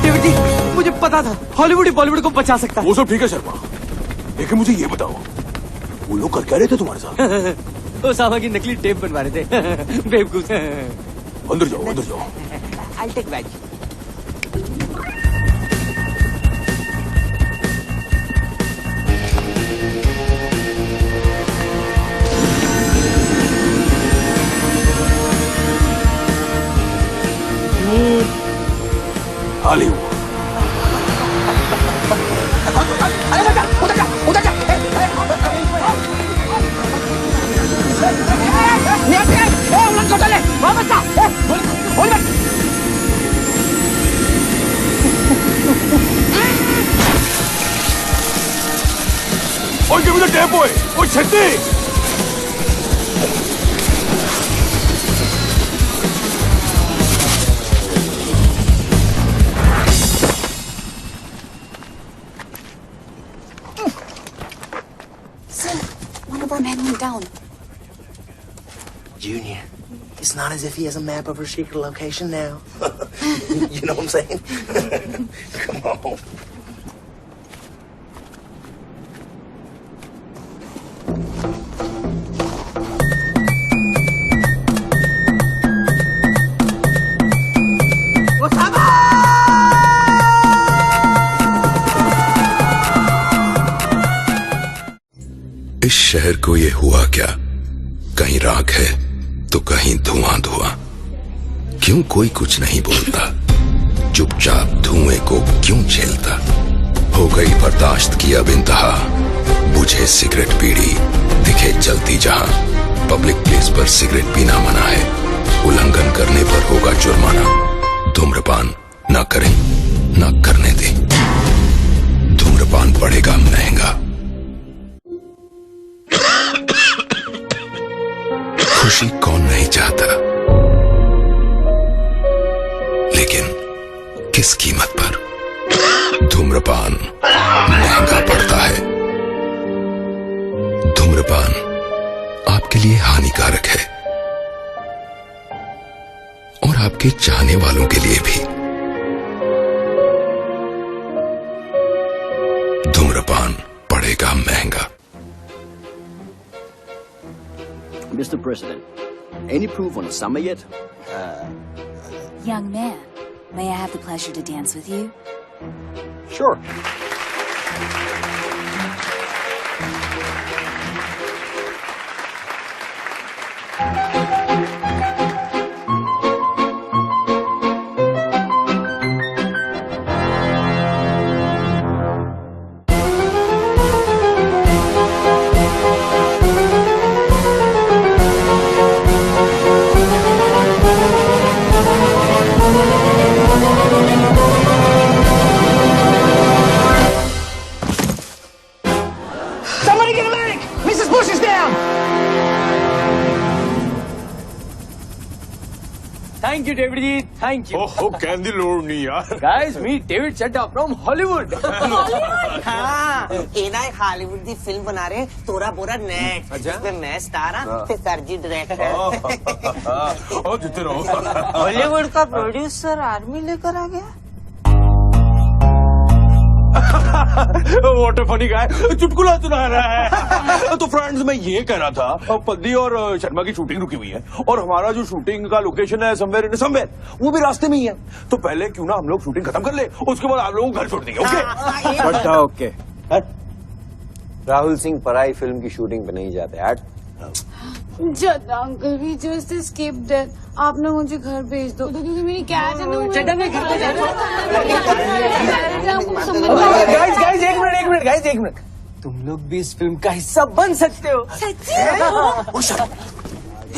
डेविड जी, मुझे पता था हॉलीवुड ही बॉलीवुड को बचा सकता है। वो सब ठीक है शर्मा, लेकिन मुझे ये बताओ वो लोग कर क्या रहे थे तुम्हारे साथ? ओसामा की नकली टेप बनवा रहे थे। बेवकूफ। अंदर जाओ, अंदर जाओ। I'll take veg. Hollywood. give me the tape, boy. Oi, Chetti! Sir, one of our men went down. Junior, it's not as if he has a map of her secret location now. You know what I'm saying? Come on. इस शहर को ये हुआ क्या? कहीं राख है तो कहीं धुआं धुआं। क्यों कोई कुछ नहीं बोलता? चुपचाप धुएं को क्यों झेलता? हो गई बर्दाश्त की अब इंतहा। बुझे सिगरेट बीड़ी दिखे जलती जहां। पब्लिक प्लेस पर सिगरेट पीना मना है। उल्लंघन करने पर होगा जुर्माना। धूम्रपान ना करें, ना करने दें। धूम्रपान पड़ेगा महंगा। खुशी कौन नहीं चाहता, लेकिन किस कीमत पर? धूम्रपान महंगा पड़ता है। धूम्रपान आपके लिए हानिकारक है और आपके चाहने वालों के लिए भी। धूम्रपान पड़ेगा महंगा। Mr. President, any proof on Osama yet? Young man, may I have the pleasure to dance with you? Sure. Thank you, David ji. Thank you. Oh, candy load नहीं यार. Guys, meet David Chadha from Hollywood. हाँ, इना एक Hollywood की film बना रहे तोरा बोरा net. इसमें मैं स्टार हूँ, ते सरजी डायरेक्टर। ओ जितने रहो। हॉलीवुड का प्रोड्यूसर आर्मी लेकर आ गया। What a funny guy. चुटकुला सुना रहा है। तो फ्रेंड्स मैं ये कह रहा था, पद्दी और शर्मा की शूटिंग रुकी हुई है और हमारा जो शूटिंग का लोकेशन है समवेयर वो भी रास्ते में ही है। तो पहले क्यों ना हम लोग शूटिंग खत्म कर ले, उसके बाद आप लोगों को घर छोड़ देंगे। ओके? ओके। राहुल सिंह पराई फिल्म की शूटिंग पे नहीं जाते। जद्दा अंकल भी जस्ट एस्केप्ड डेथ। आप ना मुझे घर भेज दो क्योंकि मेरी कैट है ना। चड्डा मैं घर पे जा रहा गाइस एक मिनट। तुम लोग भी इस फिल्म का हिस्सा बन सकते हो।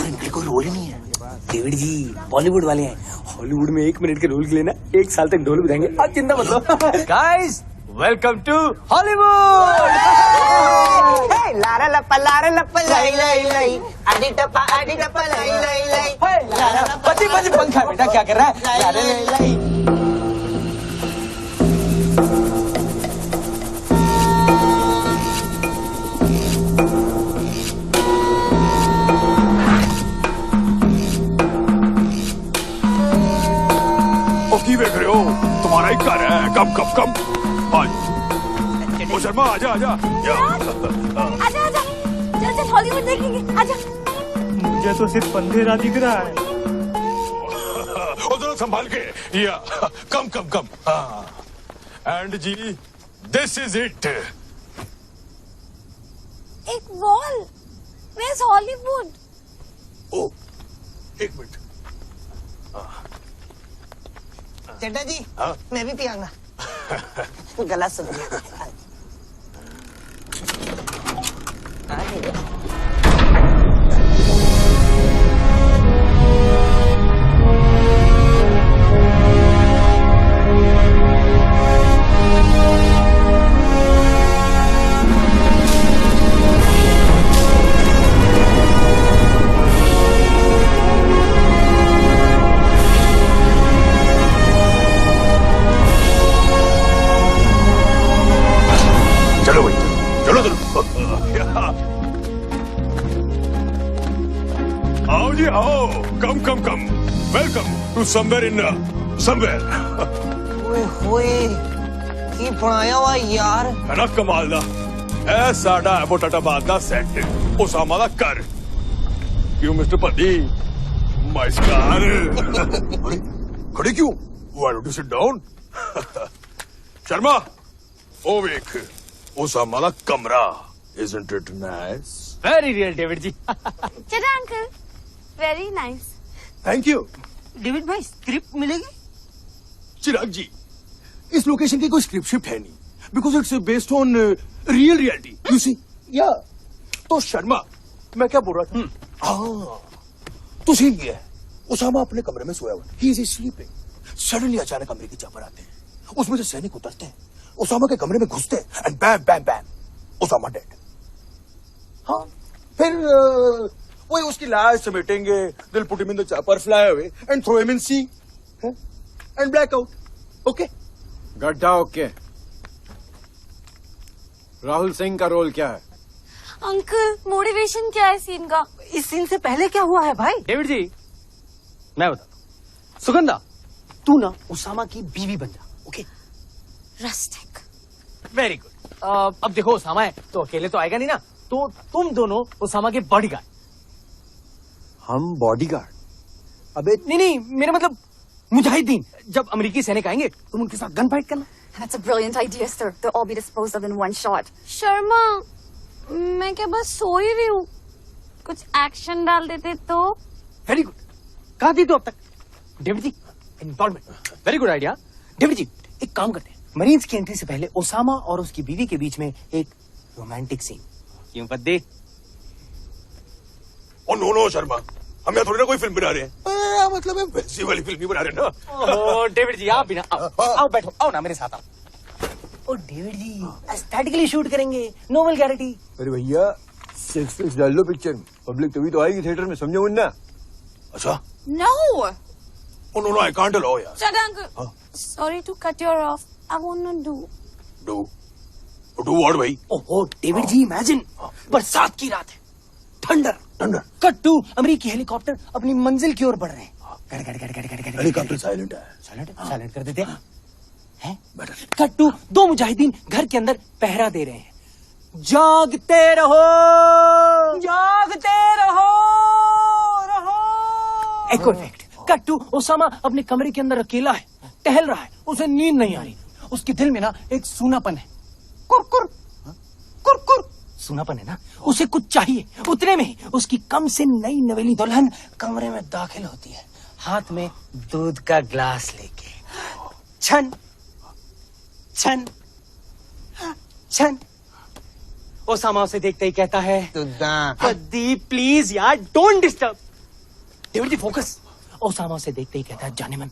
इनके कोई रोल ही नहीं है। डेविड जी बॉलीवुड वाले हैं, हॉलीवुड में 1 मिनट के रोल के लिए ना 1 साल तक ढोल बजाएंगे। आप चिंता मत लो। Guys welcome to Hollywood. लारा लप्पा लाई लाई लाई, आडी टप्पा लाई लाई लाई। बच्चे पंखा बेटा क्या कर रहा है? लारा लाई लाई। ਉਹ ਕੀ ਵੇਖ ਰਹੇ ਹੋ तुम्हारा ही घर है कम कम कम ओ शर्मा आजा आजा आजा आजा चल चल हॉलीवुड देखेंगे आजा। मुझे तो सिर्फ अंधेरा दिख रहा है। ओ जरा संभाल के या कम कम कम एंड जी दिस इज इट। एक वॉल वेयर्स हॉलीवुड। ओ एक मिनट। चड्डा जी मैं भी पियाऊंगा। गला सुन गया। चलो भाई चलो चलो आओ जी आओ come come come welcome to somewhere in somewhere. ओए होए की बनाया हुआ यार। है ना कमाल दा ऐ साडा एबोटाबाद दा सेट उसामा दा घर क्यों मिस्टर पद्दी माय स्टार। अरे खड़े क्यों why don't you sit down. Sharma ओ वेख उसामा दा कमरा isn't it nice? Very real David ji. चला uncle very nice. Thank you. David भाई स्क्रिप्ट मिलेगी? चिराग जी इस लोकेशन की कोई स्क्रिप्ट शिफ्ट है नहीं because it's based on real reality you see. या तो शर्मा मैं क्या बोल रहा था तो सीन ये है उसामा अपने कमरे में सोया हुआ ही इज स्लीपिंग। सडनली अचानक अमेरिकी चॉपर आते हैं उसमें से सैनिक उतरते हैं उसामा के कमरे में घुसते and bam bam bam Osama dead. हाँ फिर वही उसकी लाश समेटेंगे दिल put him in the chopper fly away and throw him in sea and black out. Okay गड्ढा ओके। राहुल सिंह का रोल क्या है? अंकल मोटिवेशन क्या है सीन का? इस सीन से पहले क्या हुआ है भाई? डेविड जी मैं बताता हूँ। सुगंधा तू ना उसामा की बीवी बन जा। Okay rustic. Very good. अब देखो उसामा है तो अकेले तो आएगा नहीं ना तो तुम दोनों उसामा के बॉडीगार्ड। हम बॉडीगार्ड? अबे नहीं मेरा मतलब मुजाहिदीन। जब अमेरिकी सैनिक आएंगे तुम उनके साथ गन फाइट करना। That's a brilliant idea, sir. They'll all be disposed of in one shot. Sharma मैं क्या बस सो ही रही हूँ कुछ एक्शन डाल देते तो। Very good. कहा थी तू अब तक? David ji involvement very good idea. David ji एक काम करते हैं मरीन्स की एंट्री से पहले ओसामा और उसकी बीवी के बीच में एक रोमांटिक सीन। क्यों पद्दी? ओ नो नो शर्मा हम यहाँ थोड़ी ना कोई फिल्म बना रहे हैं मतलब वैसी वाली फिल्म ही बना रहे हैं ना। ओ डेविड जी आप भी ना आओ बैठो आओ ना मेरे साथ आओ। ओ डेविड जी एस्थेटिकली शूट करेंगे नो वल्गैरिटी। अरे भैया सेक्स डाल लो पिक्चर में पब्लिक तभी तो आएगी थिएटर में समझो वरना। अच्छा no oh no no I can't allow यार। चल uncle sorry to cut your off I want to do what भाई? ओहो डेविड जी इमेजिन बरसात की रात है थंडर थंडर कट टू अमेरिकी हेलीकॉप्टर अपनी मंजिल की ओर बढ़ रहे हैं। हेलीकॉप्टर साइलेंट है। साइलेंट कर देते हैं। कट टू दो मुजाहिदीन घर के अंदर पहरा दे रहे हैं। जागते रहो एको इफेक्ट। कट टू ओसामा अपने कमरे के अंदर अकेला है टहल रहा है उसे नींद नहीं आ रही उसके दिल में ना एक सूनापन है कुर सूनापन है ना उसे कुछ चाहिए। उतने में ही उसकी कम से नई नवेली दुल्हन कमरे में दाखिल होती है हाथ में दूध का ग्लास लेके। छन छन छन ओसामा उसे देखते ही कहता है पद्दी प्लीज यार don't disturb. David ji focus. Osama उसे देखते ही कहता है जाने मन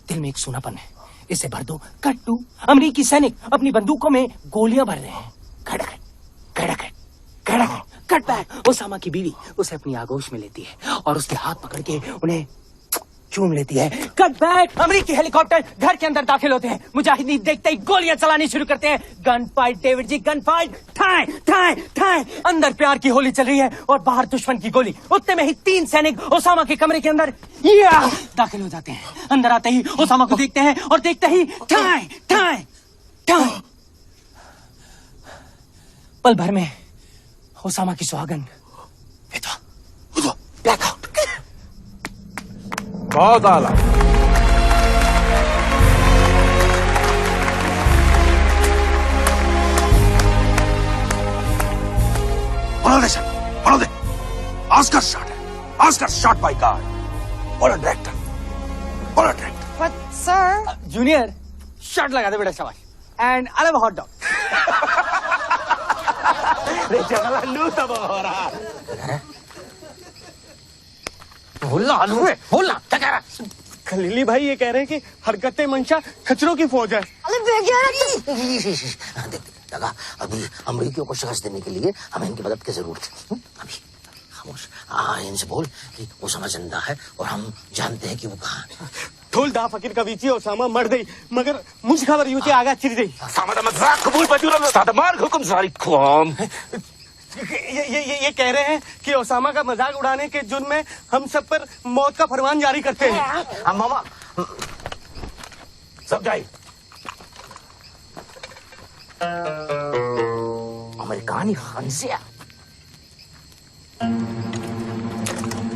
दिल में एक सूनापन है इसे भर दो। कट टू अमेरिकी सैनिक अपनी बंदूकों में गोलियां भर रहे हैं। खड़क कट बैक। ओसामा की बीवी उसे अपनी आगोश में लेती है और उसके हाथ पकड़ के उन्हें चूम लेती है। Cut back. अमेरिकी हेलीकॉप्टर घर के अंदर दाखिल होते हैं। मुजाहिदीन देखते ही गोलियां चलानी शुरू करते हैं। गन फाइट डेविड जी, गन फाइट। ठाए ठाए ठाए। अंदर प्यार की होली चल रही है और बाहर दुश्मन की गोली। उतने में ही 3 सैनिक ओसामा के कमरे के अंदर दाखिल हो जाते हैं। अंदर आते ही ओसामा को देखते हैं और देखते ही ठाए ठाए ठाए। पल भर में ओसामा की सुहागन ब्लैकआउट। बहुत आला। follow the Oscar shot है। Oscar shot by God। What a director। What a director। But sir, junior shot लगा दे बेटा, शाबाश। And I love hot dog. बोलना क्या कह रहा? खलीली भाई ये कह रहे हैं कि हरकतें मंशा खचरों की फौज है। लगा अभी अमरीकियों को शिकस्त देने के लिए हमें इनकी मदद की जरूरत है। अभी खामोश इनसे बोल कि ओसामा जिंदा है और हम जानते हैं कि वो कहाँ है। ठोल दा फकीर का वीची ओसामा मर गई मगर मुझे खबर यूची आगा चिर गई। सामा मजाक कबूल बजूर सादमार हुकुम सारी कौम। ये कह रहे हैं कि ओसामा का मजाक उड़ाने के जुर्म में हम सब पर मौत का फरमान जारी करते हैं। मामा सब जाए। अमेरिकानी खंजिया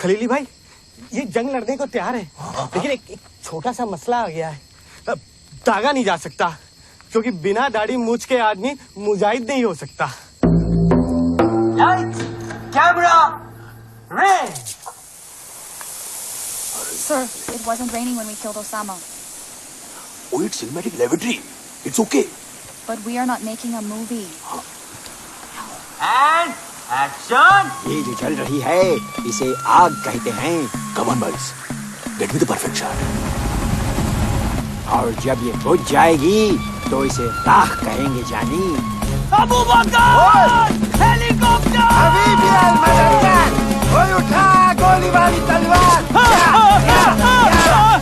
खलीली भाई ये जंग लड़ने को तैयार है लेकिन एक छोटा सा मसला आ गया है। दागा नहीं जा सकता क्योंकि बिना दाढ़ी मूछ के आदमी मुजाहिद नहीं हो सकता। Light camera red. Sir, it wasn't raining when we killed Osama. Oh, it's cinematic lavatory. It's okay. But we are not making a movie. And action! ये जो चल रही है इसे आग कहते हैं। Come on, boys. Get me the perfect shot. और जब ये बुझ जाएगी तो इसे राख कहेंगे जानी। अबू बकर! हेलीकॉप्टर! अभी भी कोई उठा गोली वाली तलवार।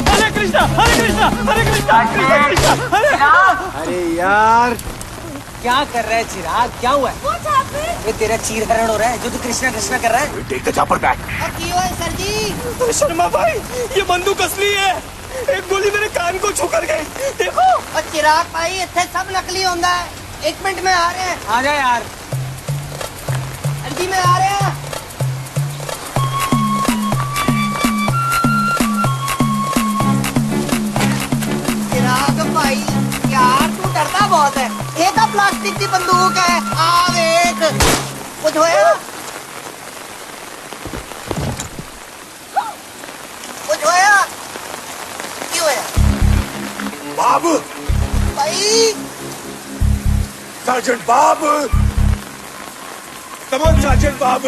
हरे कृष्णा हरे कृष्णा हरे कृष्णा कृष्णा कृष्णा। अरे यार क्या कर रहा है चिराग? क्या हुआ है? ये तेरा चीर हरण हो रहा है जो तू कृष्णा कृष्णा कर रहा है। Take the chopper back. Sir ji Sharma भाई ये बंदूक असली है। एक गोली मेरे कान को छू कर गई देखो। और चिराग भाई इतने सब नकली होता है। 1 मिनट में आ रहे हैं। आ जा यार। जी में आ रहे हैं। चिराग भाई यार तू डरता बहुत है। ये तो प्लास्टिक की बंदूक है। आ देख कुछ होया कुछ होया क्यों होया बाबू भाई Sergeant Bob. Come on, Sergeant Bob.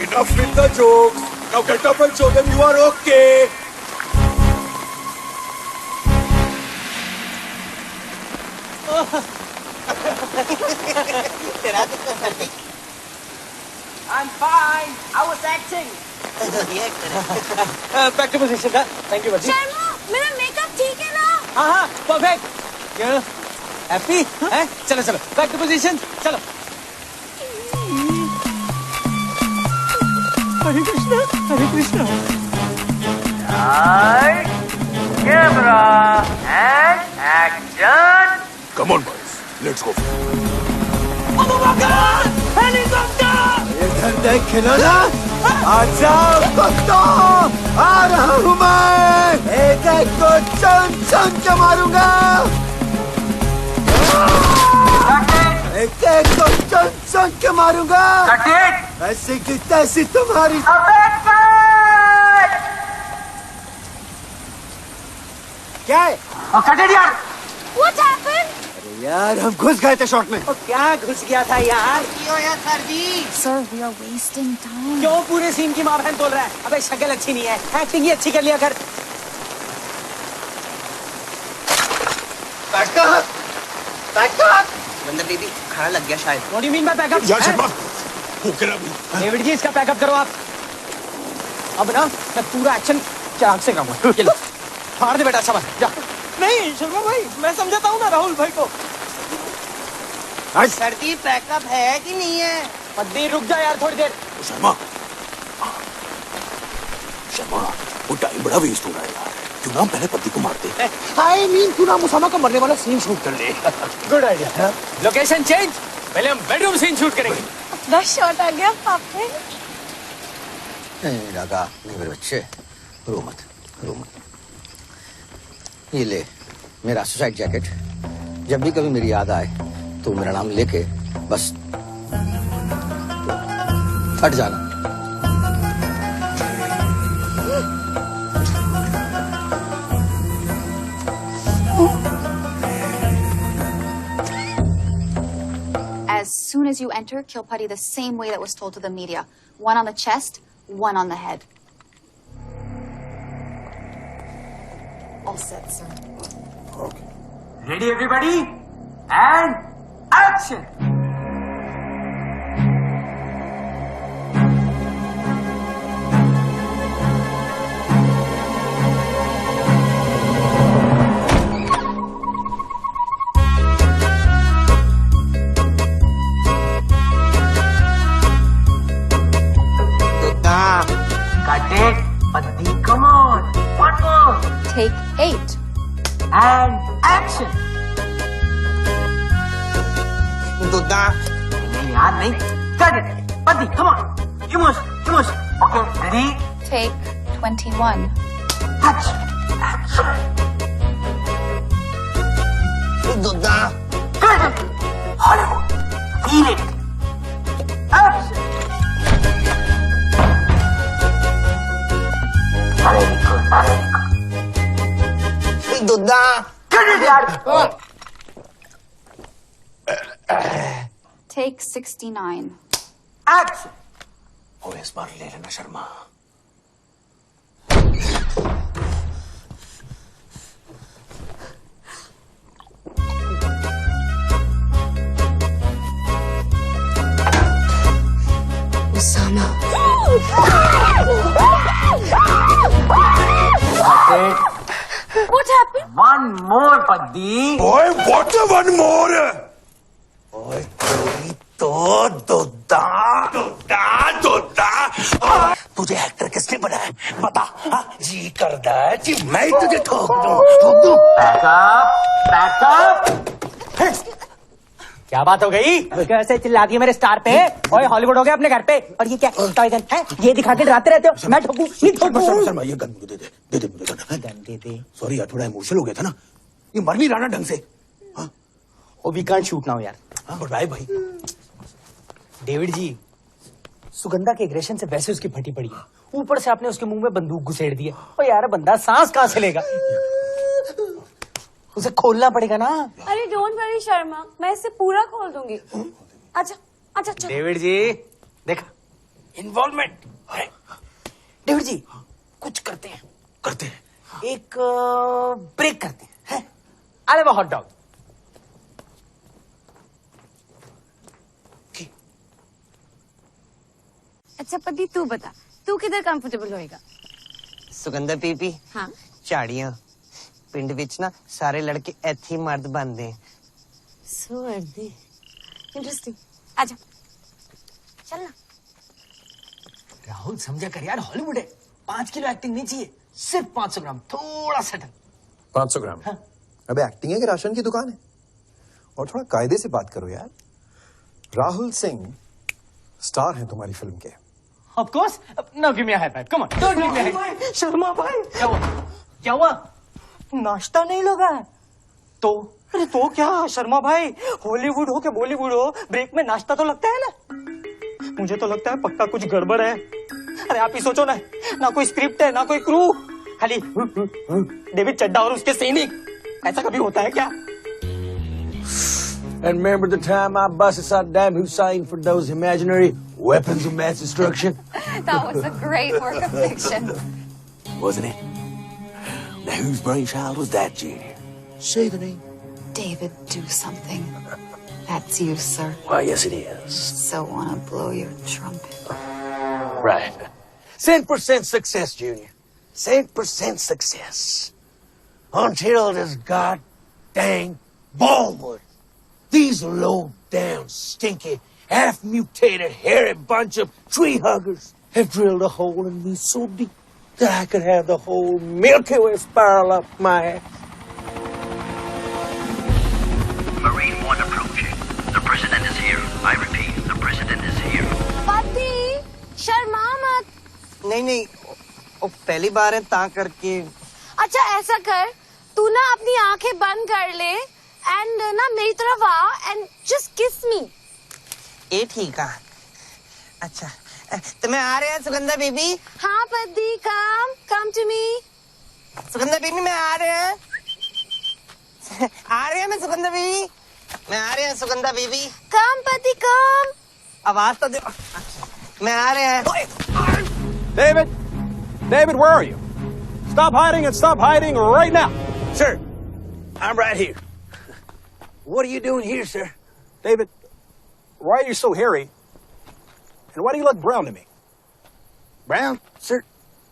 Enough with the jokes. Now get up and show them you are okay. I'm fine. I was acting. Back to position का. Thank you बच्ची. शर्मा, मेरा मेकअप ठीक है ना? हाँ हाँ perfect. क्या? Happy? हैं? चलो चलो. Back to position. चलो. Hare Krishna Hare Krishna. Camera and action. Come on, boys. Let's go. Abu Bakr! Helicopter! इधर देख खिलौना। आजा भक्तों, आ रहा हूँ मैं। एक एक को चुन चुन के मारूंगा। एक एक को चुन चुन के मारूंगा। ऐसे की तैसी तुम्हारी। क्या है? यार। What happened? यार हम घुस गए थे शॉट में। क्या घुस गया था यार? क्यों यार सर जी? Sir, we are wasting time. क्यों पूरे सीन की माँ बहन बोल रहा है? अबे शक्ल अच्छी नहीं है, एक्टिंग ही अच्छी कर लिया कर। Back backup backup Sugandha baby खाना लग गया शायद। What do you mean by backup? यार शर्मा हो गया डेविड जी इसका बैकअप करो आप। अब ना मैं पूरा एक्शन चाक से करूंगा। ये लो फाड़ दे बेटा सामान जा। नहीं शर्मा भाई मैं समझाता हूँ ना राहुल भाई को। सर्दी बैकअप है कि नहीं है? पद्दी रुक जा यार थोड़ी देर। शर्मा शर्मा वो टाइम बड़ा वेस्ट हो रहा है यार, क्यों ना पहले पति को मारते। आई मीन तू ना मुसामा का मरने वाला सीन शूट कर ले। Good idea. लोकेशन चेंज, पहले हम बेडरूम सीन शूट करेंगे। अपना शॉट आ गया पापे। नहीं रागा नहीं मेरे बच्चे, रो मत। ये ले मेरा सुसाइड जैकेट, जब भी कभी मेरी याद आए तो मेरा नाम लेके बस हट जाना। As soon as you enter, kill Putty the same way that was told to the media. One on the chest, one on the head. All set, sir. Ready, everybody? And action! Cut it, Paddi, come on. One more. Take 8. And action. दुद्दा याद नहीं. Cut it, Paddi, come on. You must. Okay, ready? Take 21. Action. दुद्दा Cut it. Hollywood. Feel it. Action. दुद्दा Cut it, यार. Take 69. Action. और इस बार ले लेना Sharma. Osama. What happened? One more, Paddi. Boy, what a one more! Boy, तो दुद्दा तुझे actor किसने बनाया बता। जी करता है कि मैं तुझे ठोक दूं। Backup. क्या बात हो गई? कैसे चिल्ला दी मेरे स्टार पे? ओए हॉलीवुड हो गया अपने घर पे। और ये क्या टॉय गन है? ये दिखा के डराते रहते हो। मैं ठोकूं नहीं ठोकूं। शर्मा ये गन मुझे दे दे मुझे गन दे दे। सॉरी यार थोड़ा इमोशनल हो गया था ना, ये मर नहीं रहा ना ढंग से। Oh we can't shoot now यार। भाई डेविड जी सुगंधा के एग्रेशन से वैसे उसकी फटी पड़ी है, ऊपर से आपने उसके मुंह में बंदूक घुसेड़ दी है। ओ यार बंदा सांस कहां से लेगा? उसे खोलना पड़ेगा ना। अरे डोंट वरी शर्मा, मैं इसे पूरा खोल दूंगी। अच्छा चल। डेविड जी देखा इन्वॉल्वमेंट। डेविड जी कुछ करते हैं एक ब्रेक करते हैं। अरे वो हॉट डॉग। अच्छा पति तू बता, तू किधर कंफर्टेबल होएगा? सुगंधा पीपी हाँ झाड़ियां पिंड विच ना सारे लड़के ऐथी मर्द बनते। So interesting. आजा चल ना। राहुल समझा कर यार, हॉलीवुड है। 5 किलो एक्टिंग नहीं चाहिए, सिर्फ 500 ग्राम थोड़ा सेटल। 500 ग्राम? हाँ। अबे एक्टिंग है कि राशन की दुकान है? और थोड़ा कायदे से बात करो यार। राहुल सिंह स्टार हैं तुम्हारी फिल्म के। Of course. Now give me a high five. Come on. Don't give me a high five. Sharma भाई क्या हुआ? नाश्ता नहीं लगा है तो? अरे तो क्या शर्मा भाई, हॉलीवुड हो के बॉलीवुड हो, ब्रेक में नाश्ता तो लगता है ना। मुझे तो लगता है पक्का कुछ गड़बड़ है। अरे आप ही सोचो ना कोई स्क्रिप्ट है ना कोई क्रू, खाली डेविड चड्डा और उसके सैनिक। ऐसा कभी होता है क्या? And remember the time I busted Saddam Hussein for those imaginary weapons of mass destruction? That was a great work of fiction. Wasn't it? Now whose brainchild was that, Junior? Say the name. David, do something. That's you, sir. Why, yes, it is. So wanna blow your trumpet. Right. 100% success, Junior. 100% success. Until this goddamn Ballwood. These low-down, stinky, half-mutated, hairy bunch of tree huggers have drilled a hole in me so deep that I could have the whole Milky Way spiral up my ass. Marine One approaching. The president is here. I repeat, the president is here. पति शर्मा मत। नहीं नहीं वो पहली बार है ता करके। अच्छा ऐसा कर, तू ना अपनी आंखें बंद कर ले एंड ना मेरी तरफ आ एंड जस्ट किस मी। ये ठीक है। अच्छा तुम्हें आ रहे हैं सुगंधा बेबी? हाँ पति, come to me. Sugandha baby मैं आ रहे हैं। आ रहे हैं मैं सुगंधा बेबी। मैं आ रहे हैं सुगंधा बेबी। कम पति कम। आवाज तो दे। मैं आ रहे हैं। David! David, where are you? Stop hiding and stop hiding right now! Sir, I'm right here. What are you doing here, sir? David, why are you so hairy? And why do you look brown to me? Brown? Sir,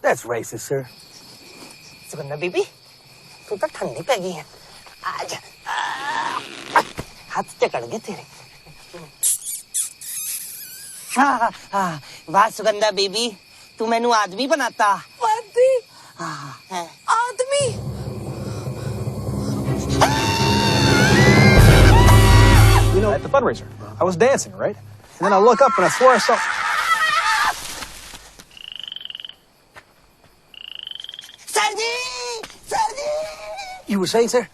that's racist, sir. Sugandha baby तू तो ठंडी पै गई है। आजा हाथ चकड़ गए तेरे। हाँ वाह सुगंधा बेबी तू मैनू आदमी बनाता। पति आदमी। You know, at the fundraiser, I was dancing, right? And then I look up and I swore I saw... You were saying, sir?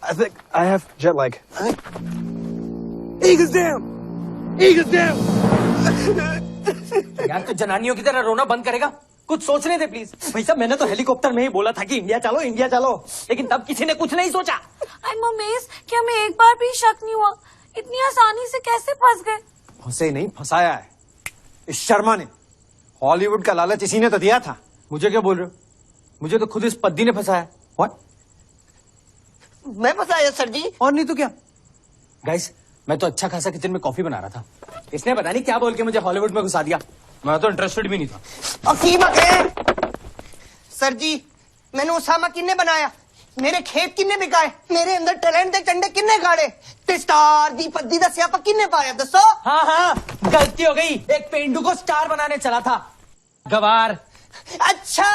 I think I have jet lag. Eagles down! Eagles down! यार तो जनानियों की तरह रोना बंद करेगा? कुछ सोचने दे please. भाई साहब मैंने तो हेलीकॉप्टर में ही बोला था कि इंडिया चलो इंडिया चलो, लेकिन तब किसी ने कुछ नहीं सोचा। I'm amazed कि हमें एक बार भी शक नहीं हुआ, इतनी आसानी से कैसे फंस गए। फंसे नहीं फंसाया है इस शर्मा ने। हॉलीवुड का लालच इसी ने तो दिया था। मुझे क्या बोल रहे हो? मुझे तो खुद इस पद्दी ने फंसाया। What? मैं फंसाया सर जी? और नहीं तो क्या। गाइस मैं तो अच्छा खासा किचन में कॉफी बना रहा था, इसने पता नहीं क्या बोल के मुझे हॉलीवुड में घुसा दिया। मैं तो इंटरेस्टेड भी नहीं था। और की बके सर जी मैंने उसामा किन्ने बनाया? मेरे खेत किन्ने बिकाए? मेरे अंदर टैलेंट दे चंडे किन्ने गाड़े? ते स्टार दी पद्दी दा स्यापा किन्ने पाया दसो? हाँ हाँ गलती हो गई, एक पेंडू को स्टार बनाने चला था। गवार। अच्छा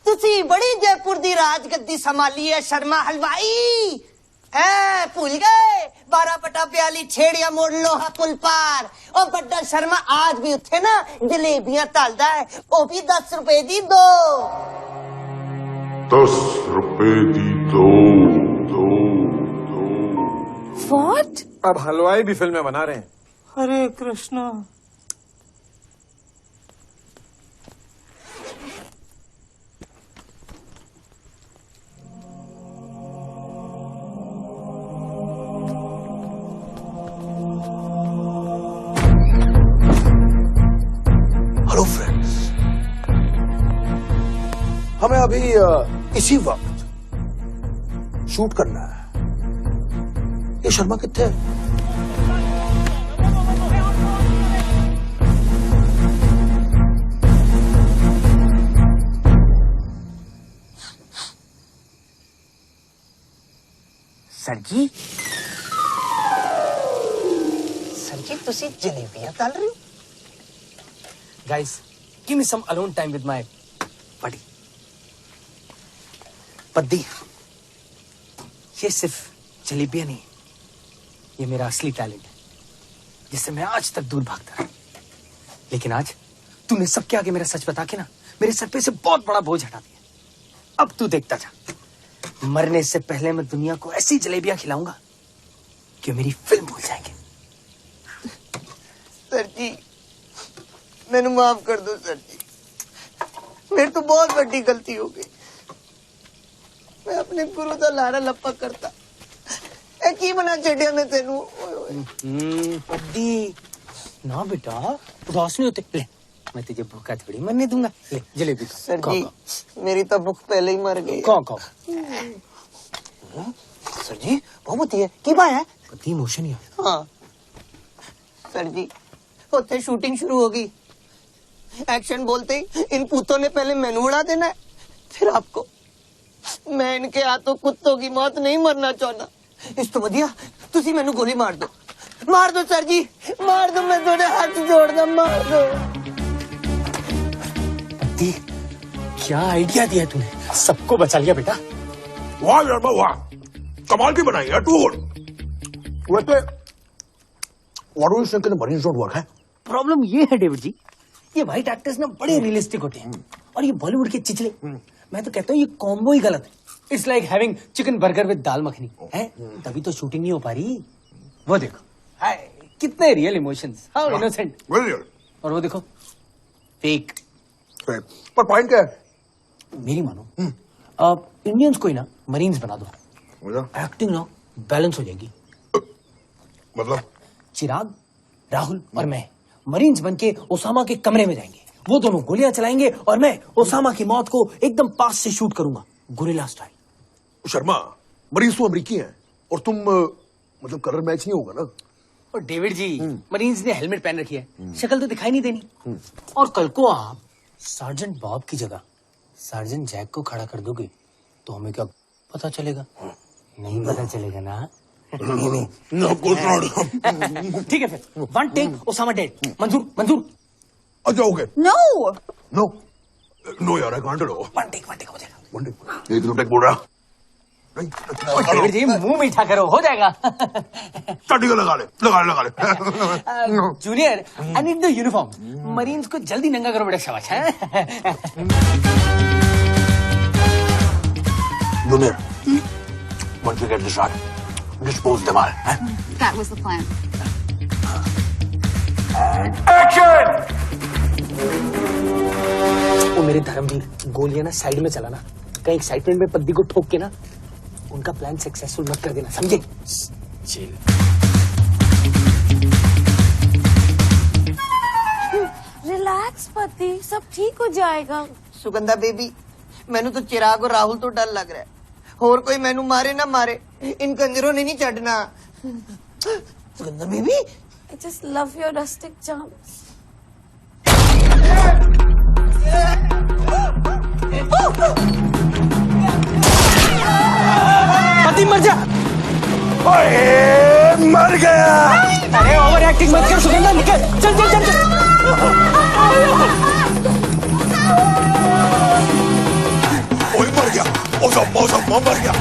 तुसी बड़ी जयपुर दी राजगद्दी संभाली है शर्मा हलवाई। है भूल गए 12/42 छेड़िया मोड़ लोहा पुल पार। और बड्डा शर्मा आज भी उठे ना जलेबियां तलदा है, वो भी 10 रुपए दी दो। 10 रुपए दी दो। What? अब हलवाई भी फिल्में बना रहे हैं। हरे कृष्णा। हेलो फ्रेंड्स, हमें अभी इसी वक्त शूट करना है। ये शर्मा कितने है? सर जी तुसी जलेबियां तल रहे हो? Guys, give me some alone time with my buddy. पद्दी, ये सिर्फ जलेबियां नहीं, ये मेरा असली टैलेंट है, जिससे मैं आज तक दूर भागता रहा। लेकिन आज तूने सबके आगे मेरा सच बता के ना मेरे सर पे से बहुत बड़ा बोझ हटा दिया। अब तू देखता जा, मरने से पहले मैं दुनिया को ऐसी जलेबियां खिलाऊंगा कि मेरी फिल्म भूल जाएंगे। सर जी मैंने माफ कर दो सर जी, मेरी तो बहुत बड़ी गलती हो गई। मैं अपने गुरु का लारा लप्पा करता ए की बना छड़िया मैं तेनू। पद्दी ना बेटा उदास नहीं होते, ले मैं तुझे भूखा थोड़ी मरने दूंगा, ले जलेबी खा। सर जी मेरी तो भूख पहले ही मर गई। कौन सर जी बहुत ही है की बात है पति इमोशन ही हाँ सर जी होते शूटिंग शुरू होगी एक्शन बोलते ही इन पूतों ने पहले मेनू उड़ा देना है फिर आपको मैं इनके हाथों कुत्तों की मौत नहीं मरना चाहता इस तो बढ़िया तुसी मैनू गोली मार दो सर जी मार दो मैं थोड़े हाथ जोड़दा मार दो पति क्या आइडिया दिया तूने सबको बचा लिया बेटा वाह शर्मा वाह कमाल की बनाई है टूर वैसे what do you think the Marines don't work है प्रॉब्लम ये है डेविड जी ये व्हाइट एक्टर्स ना बड़े रियलिस्टिक होते हैं और ये बॉलीवुड के चिचले मैं तो कहता हूँ ये कॉम्बो ही गलत है it's like having chicken burger with dal makhani है तभी तो शूटिंग नहीं हो पा रही वो देखो हाय कितने real emotions how innocent very real और वो देखो फेक पर पॉइंट क्या है मेरी मानो अब इंडियंस को ही ना मरीन्स बना दो एक्टिंग ना बैलेंस हो जाएगी मतलब चिराग राहुल और मैं मरीन्स बनके ओसामा के कमरे में जाएंगे वो दोनों गोलियां चलाएंगे और मैं ओसामा की मौत को एकदम पास से शूट करूंगा गोरिल्ला स्टाइल शर्मा मरीज तो अमरीकी हैं और तुम मतलब कलर मैच नहीं होगा ना और डेविड जी मरीन्स ने हेलमेट पहन रखी है शक्ल तो दिखाई नहीं देनी और कल को आप सार्जेंट बॉब की जगह सार्जेंट जैक को खड़ा कर दोगे तो हमें क्या पता चलेगा नहीं पता चलेगा ना ठीक है फिर वन टेक ओसामा डेड मंजूर अच्छा ओके No! नो यार I can't do one take हो जाएगा वन टेक एक दो टेक बोल रहा डेविड जी मुंह मीठा करो हो जाएगा चट्टी लगा ले junior I need the uniform marines को जल्दी नंगा करो बेटा शाबाश है junior once we get the shot dispose them all That was the plan. action वो मेरे धर्मवीर गोलियां ना साइड में चलाना कहीं एक्साइटमेंट में पद्दी को ठोक के ना उनका प्लान सक्सेसफुल मत कर देना समझे रिलैक्स पति सब ठीक हो जाएगा सुगंधा बेबी मैनू तो चिराग और राहुल तो डर लग रहा है और कोई मैनू मारे ना मारे इन कंजरों ने नहीं चढ़ना Sugandha baby I just love your rustic charms. पति मर जा मर गया अरे ओवर एक्टिंग मत कर सुगंधा निकल चल ओए मर गया ओसा मर गया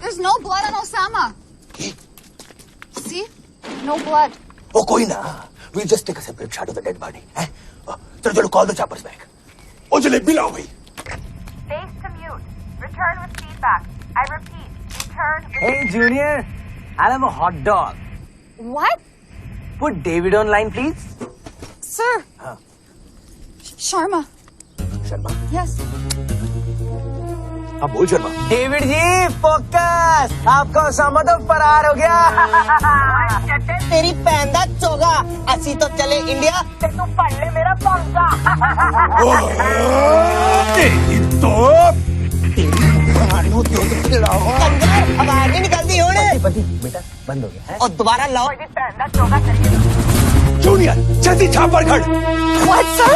There's no blood on Osama. See? No blood. Oh, कोई ना. We'll just take a separate shot of the dead body. चलो call the choppers back. ओ जलेबी लाओ भाई. Base to mute. Return with feedback. I repeat. Return with Hey, Junior. I'll have a hot dog. What? Put David on line, please. Sir. Sharma. Sharma? Yes. हाँ बोल Sharma David ji focus आपका Osama तो फरार हो गया तेरी भैन दा चोगा असी तो चले इंडिया ते तू पढ़ ले मेरा पंगा तेरी तो आवाज नहीं निकलती होने पति बेटा बंद हो गया और दोबारा लाओ भैन दा चोगा चाहिए जूनियर जल्दी छापर खड़ What, sir?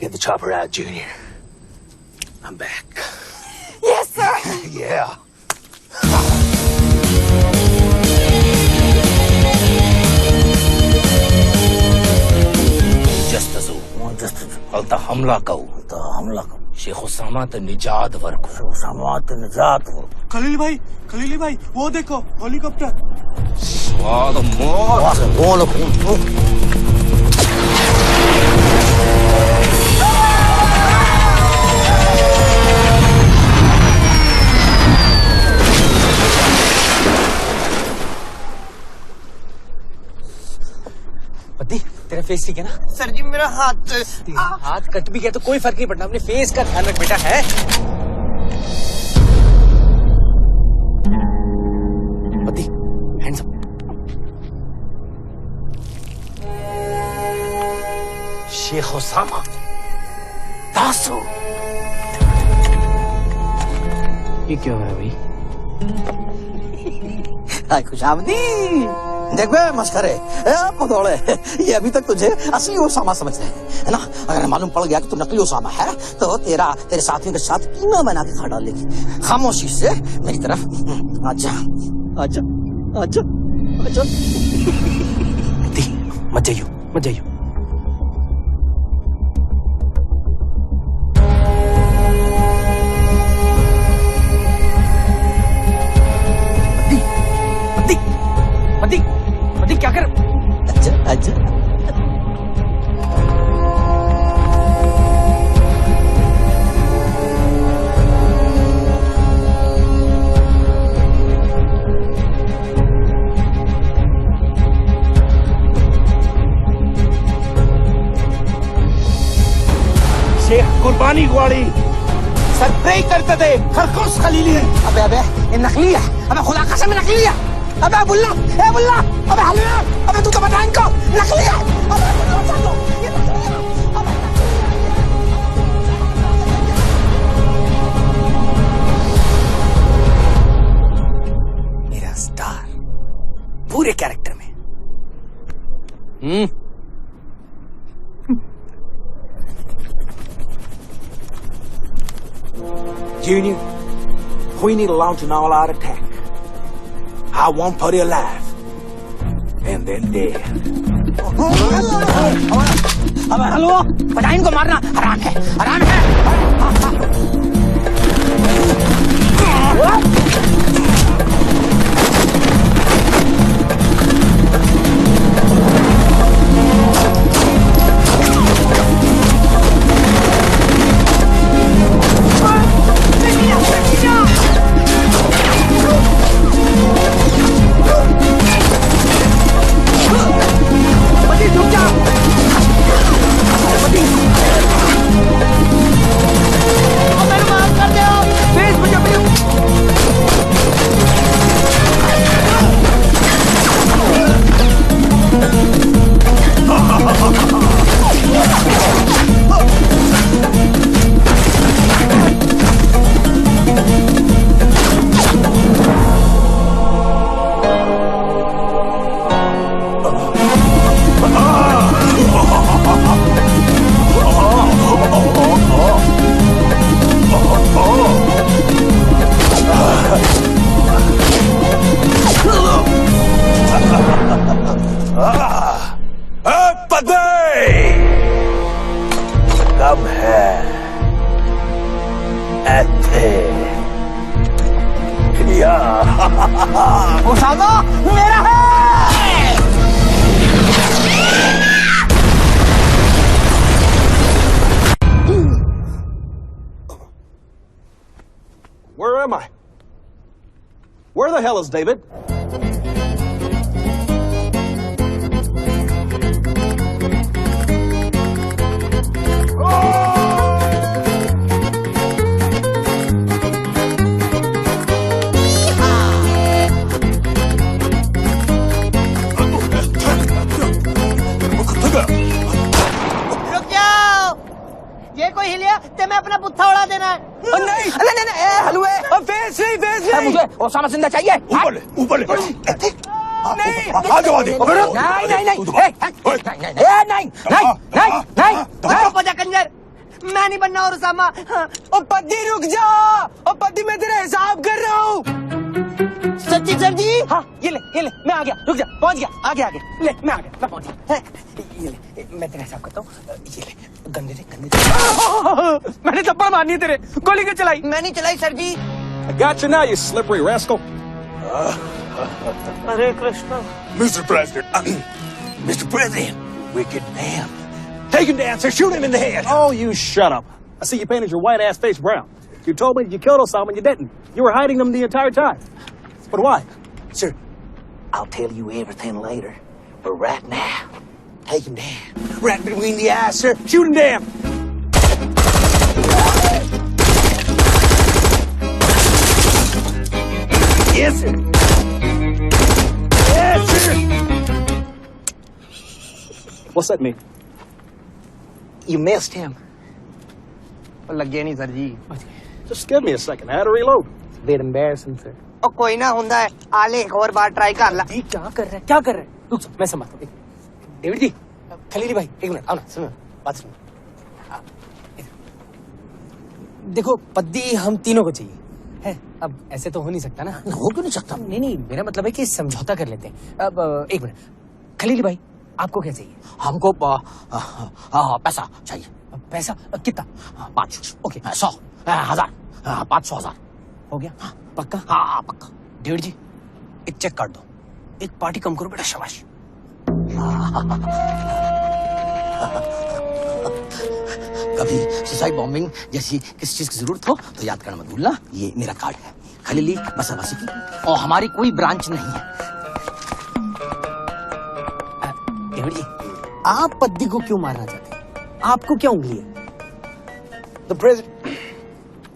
Get the chopper out, Junior. I'm back. Yes, sir. Yeah. अलता हमला कहो शेख उसामा ते निजात वर्क खलीली भाई वो देखो हेलीकॉप्टर पति तेरा फेस ठीक है ना सर जी मेरा हाथ हाथ कट भी गया तो कोई फर्क नहीं पड़ना अपने फेस का ध्यान रख बेटा है पति hands up Sheikh Osama Dasu. ये क्या है भाई? हाय खुशामदी। देख बे मस्खरे, पदौड़े, ये अभी तक तुझे असली ओसामा समझते हैं, है ना? अगर मालूम पड़ गया कि तू नकली ओसामा है, तो तेरे साथियों के साथ कीमा बना के खा डालेगी। खामोशी से मेरी तरफ आजा, आजा, आजा, आजा। मत जाइयो, मत जाइयो। मती क्या कर? अच्छा अच्छा। शेख कुर्बानी ग्वाड़ी सरप्राइज करते थे खरगोश खलीली। अबे अबे ये नकली है, अबे खुदा कसम नकली है। अबे बुल्ला, ए बुल्ला, अबे हलवा, अबे तू तो बता इनको नकली है। अबे बुल्ला चलो, ये नकली है। मेरा स्टार पूरे कैरेक्टर में। Junior, we need to launch an all-out attack. I want Putty alive, and then dead. अब हेलो, बता इनको मारना हराम है, हराम है। कब है ऐथे या ओसामा मेरा है। Where am I? Where the hell is David? रुक जाओ, ये कोई हिलिया ते मैं अपना बुत्था उड़ा देना है। नहीं नहीं नहीं ए हलवे फेस नहीं मुझे ओसामा जिंदा चाहिए। ऊपर ऊपर नहीं आ जाओ आगे। नहीं नहीं पजा कंजर, मैं नहीं बनना और ओसामा। ओ पद्दी रुक जा, ओ पद्दी मैं तेरा हिसाब कर रहा हूँ। सच्ची सर जी? हाँ ये ले मैं आ गया, रुक जा, पहुंच गया, आगे ले मैं आ गया, मैं पहुंच गया। ये ले मैं तेरा हिसाब करता हूँ। ये ले गंदे दे मैंने थप्पड़ मारनी है तेरे, गोली क्यों चलाई? मैं नहीं चलाई सर जी। I got you now, you slippery rascal. Hare Krishna. Mr. President, Mr. President, wicked man. Take him down, sir. Shoot him in the head. Oh, you shut up. I see you painted your white ass face brown. You told me you killed Osama and you didn't. You were hiding them the entire time. But why? Sir, I'll tell you everything later. But right now, take him down. Right between the eyes, sir. Shoot him down. Yes, sir. Yes, sir. What's that mean? You missed him. लग गया नहीं sir ji. Just give me a second. I had to reload. Bit embarrassing sir. और कोई ना होता है. आले एक और बार ट्राई कर ला. क्या कर रहा है, क्या कर रहा है? रुक मैं संभालता हूँ. डेविड जी, खलीली भाई, एक मिनट आओ ना, सुनो बात सुनो. देखो पद्दी हम तीनों को चाहिए है. अब ऐसे तो हो नहीं सकता ना. हो क्यों नहीं सकता? नहीं मेरा मतलब है कि समझौता कर लेते हैं. अब एक मिनट, खलीली भाई आपको क्या चाहिए? हमको पैसा चाहिए. पैसा कितना? 500. ओके 100 1000 500 1000 हो गया. पक्का? हाँ पक्का. डेविड जी एक चेक काट दो. एक पार्टी कम करो बेटा. शाबाश. कभी सुसाइड बॉम्बिंग जैसी किसी चीज की जरूरत हो तो याद करना मत भूलना. ये मेरा कार्ड है. खलीली बसाबासी की और हमारी कोई ब्रांच नहीं है. डेविड जी आप पद्दी को क्यों मारना चाहते हैं? आपको क्या उंगली है?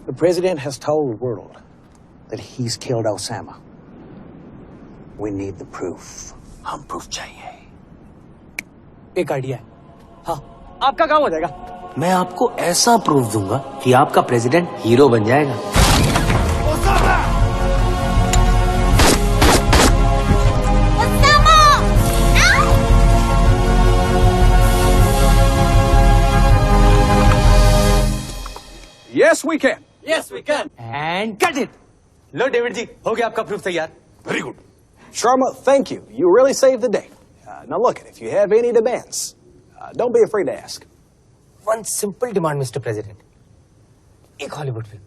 The president has told the world that he's killed Osama. We need the proof. हम proof चाहिए. एक आइडिया है. हाँ आपका काम हो जाएगा. मैं आपको ऐसा प्रूफ दूंगा कि आपका प्रेसिडेंट हीरो बन जाएगा. Yes, we can. Yes, we can. And cut it. लो डेविड जी, हो गया आपका प्रूफ तैयार. Very good. Sharma, thank you. You really saved the day. Now look, if you have any demands, don't be afraid to ask. One simple demand, Mr. President. एक Hollywood film.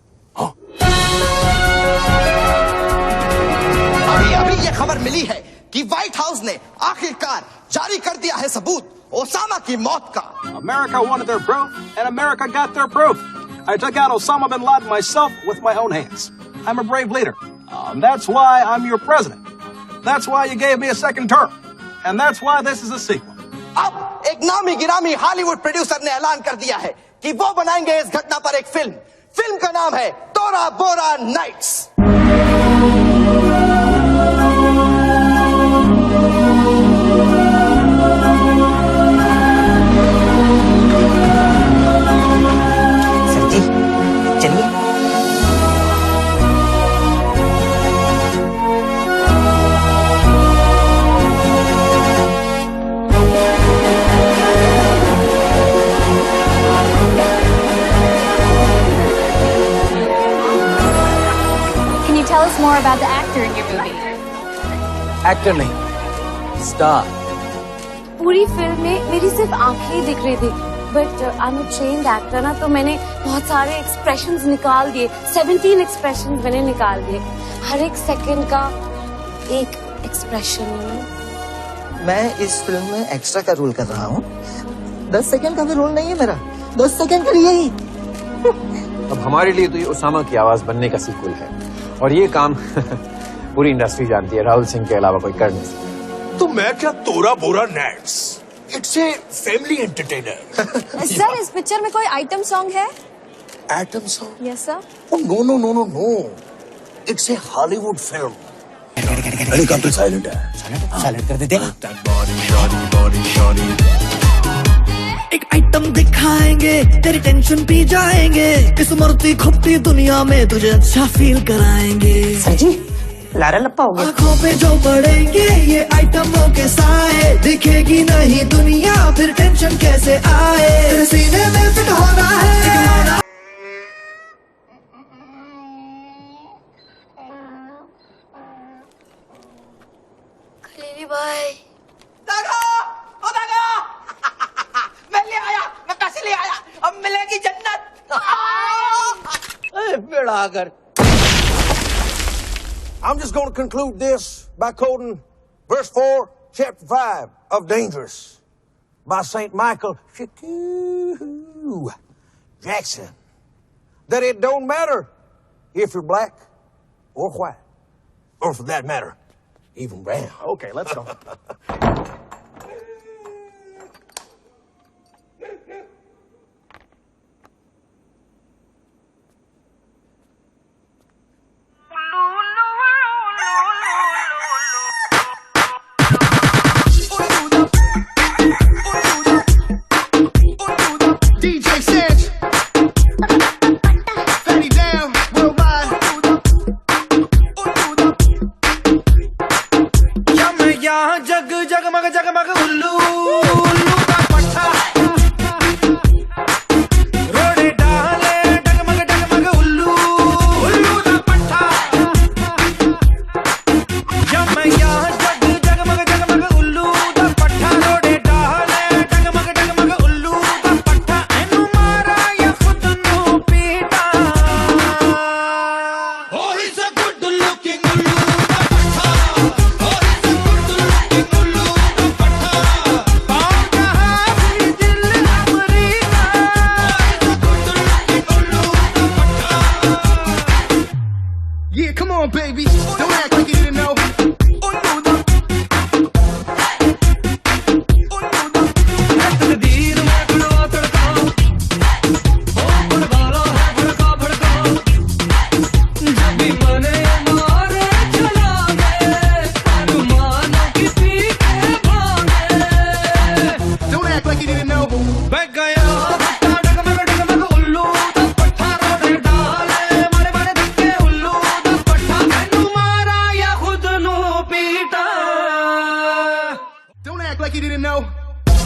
अभी ये खबर मिली है कि व्हाइट हाउस ने आखिरकार जारी कर दिया है सबूत ओसामा की मौत का. America wanted their proof, and America got their proof. I took out Osama bin Laden myself with my own hands. I'm a brave leader. That's why I'm your president. That's why you gave me a second term. And that's why this is a sequel. अब एक नामी गिरामी Hollywood producer ने ऐलान कर दिया है कि वो बनाएंगे इस घटना पर एक फिल्म. फिल्म का नाम है Tora Bora nights. Tell us more about the actor in your movie. Actor नहीं, स्टार. पूरी फिल्म में मेरी सिर्फ आंखें ही दिख रही थी. But I am a trained actor ना, तो मैंने बहुत सारे एक्सप्रेशंस निकाल दिए. 17 एक्सप्रेशंस मैंने निकाल दिए. हर एक सेकंड का एक एक्सप्रेशन. मैं इस फिल्म में एक्स्ट्रा का रोल कर रहा हूँ. 10 सेकंड का भी रोल नहीं है मेरा. 10 सेकंड का यही. अब हमारे लिए तो ये उसामा की आवाज बनने का सीक्वल है, और ये काम पूरी इंडस्ट्री जानती है. राहुल सिंह के अलावा कोई कर नहीं सकता. तो मैं क्या Tora Bora nights. It's a family entertainer. Sir इस पिक्चर में कोई आइटम सॉन्ग है? Item song? Yes sir. Oh no no no no no. It's a Hollywood film. Helicopter silent है. साइलेंट कर देते. एक आइटम दिखाएंगे, तेरी टेंशन पी जाएंगे. इस मरती खपती दुनिया में तुझे अच्छा फील कराएंगे. सर जी लारा लप्पा हो गया. आंखों पे जो पड़ेंगे ये आइटमों के साए. दिखेगी नहीं दुनिया फिर टेंशन कैसे आए. तेरे सीने में फिट होना है. खलीली भाई. मैं ले आया. मैं पैसे ले आया. अब मिलेगी जन्नत. Bairagarh. I'm just going to conclude this by quoting verse 4, chapter 5 of Dangerous by St. Michael Jackson. That it don't matter if you're black or white, or for that matter, even brown. Okay, let's go.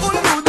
Olluda.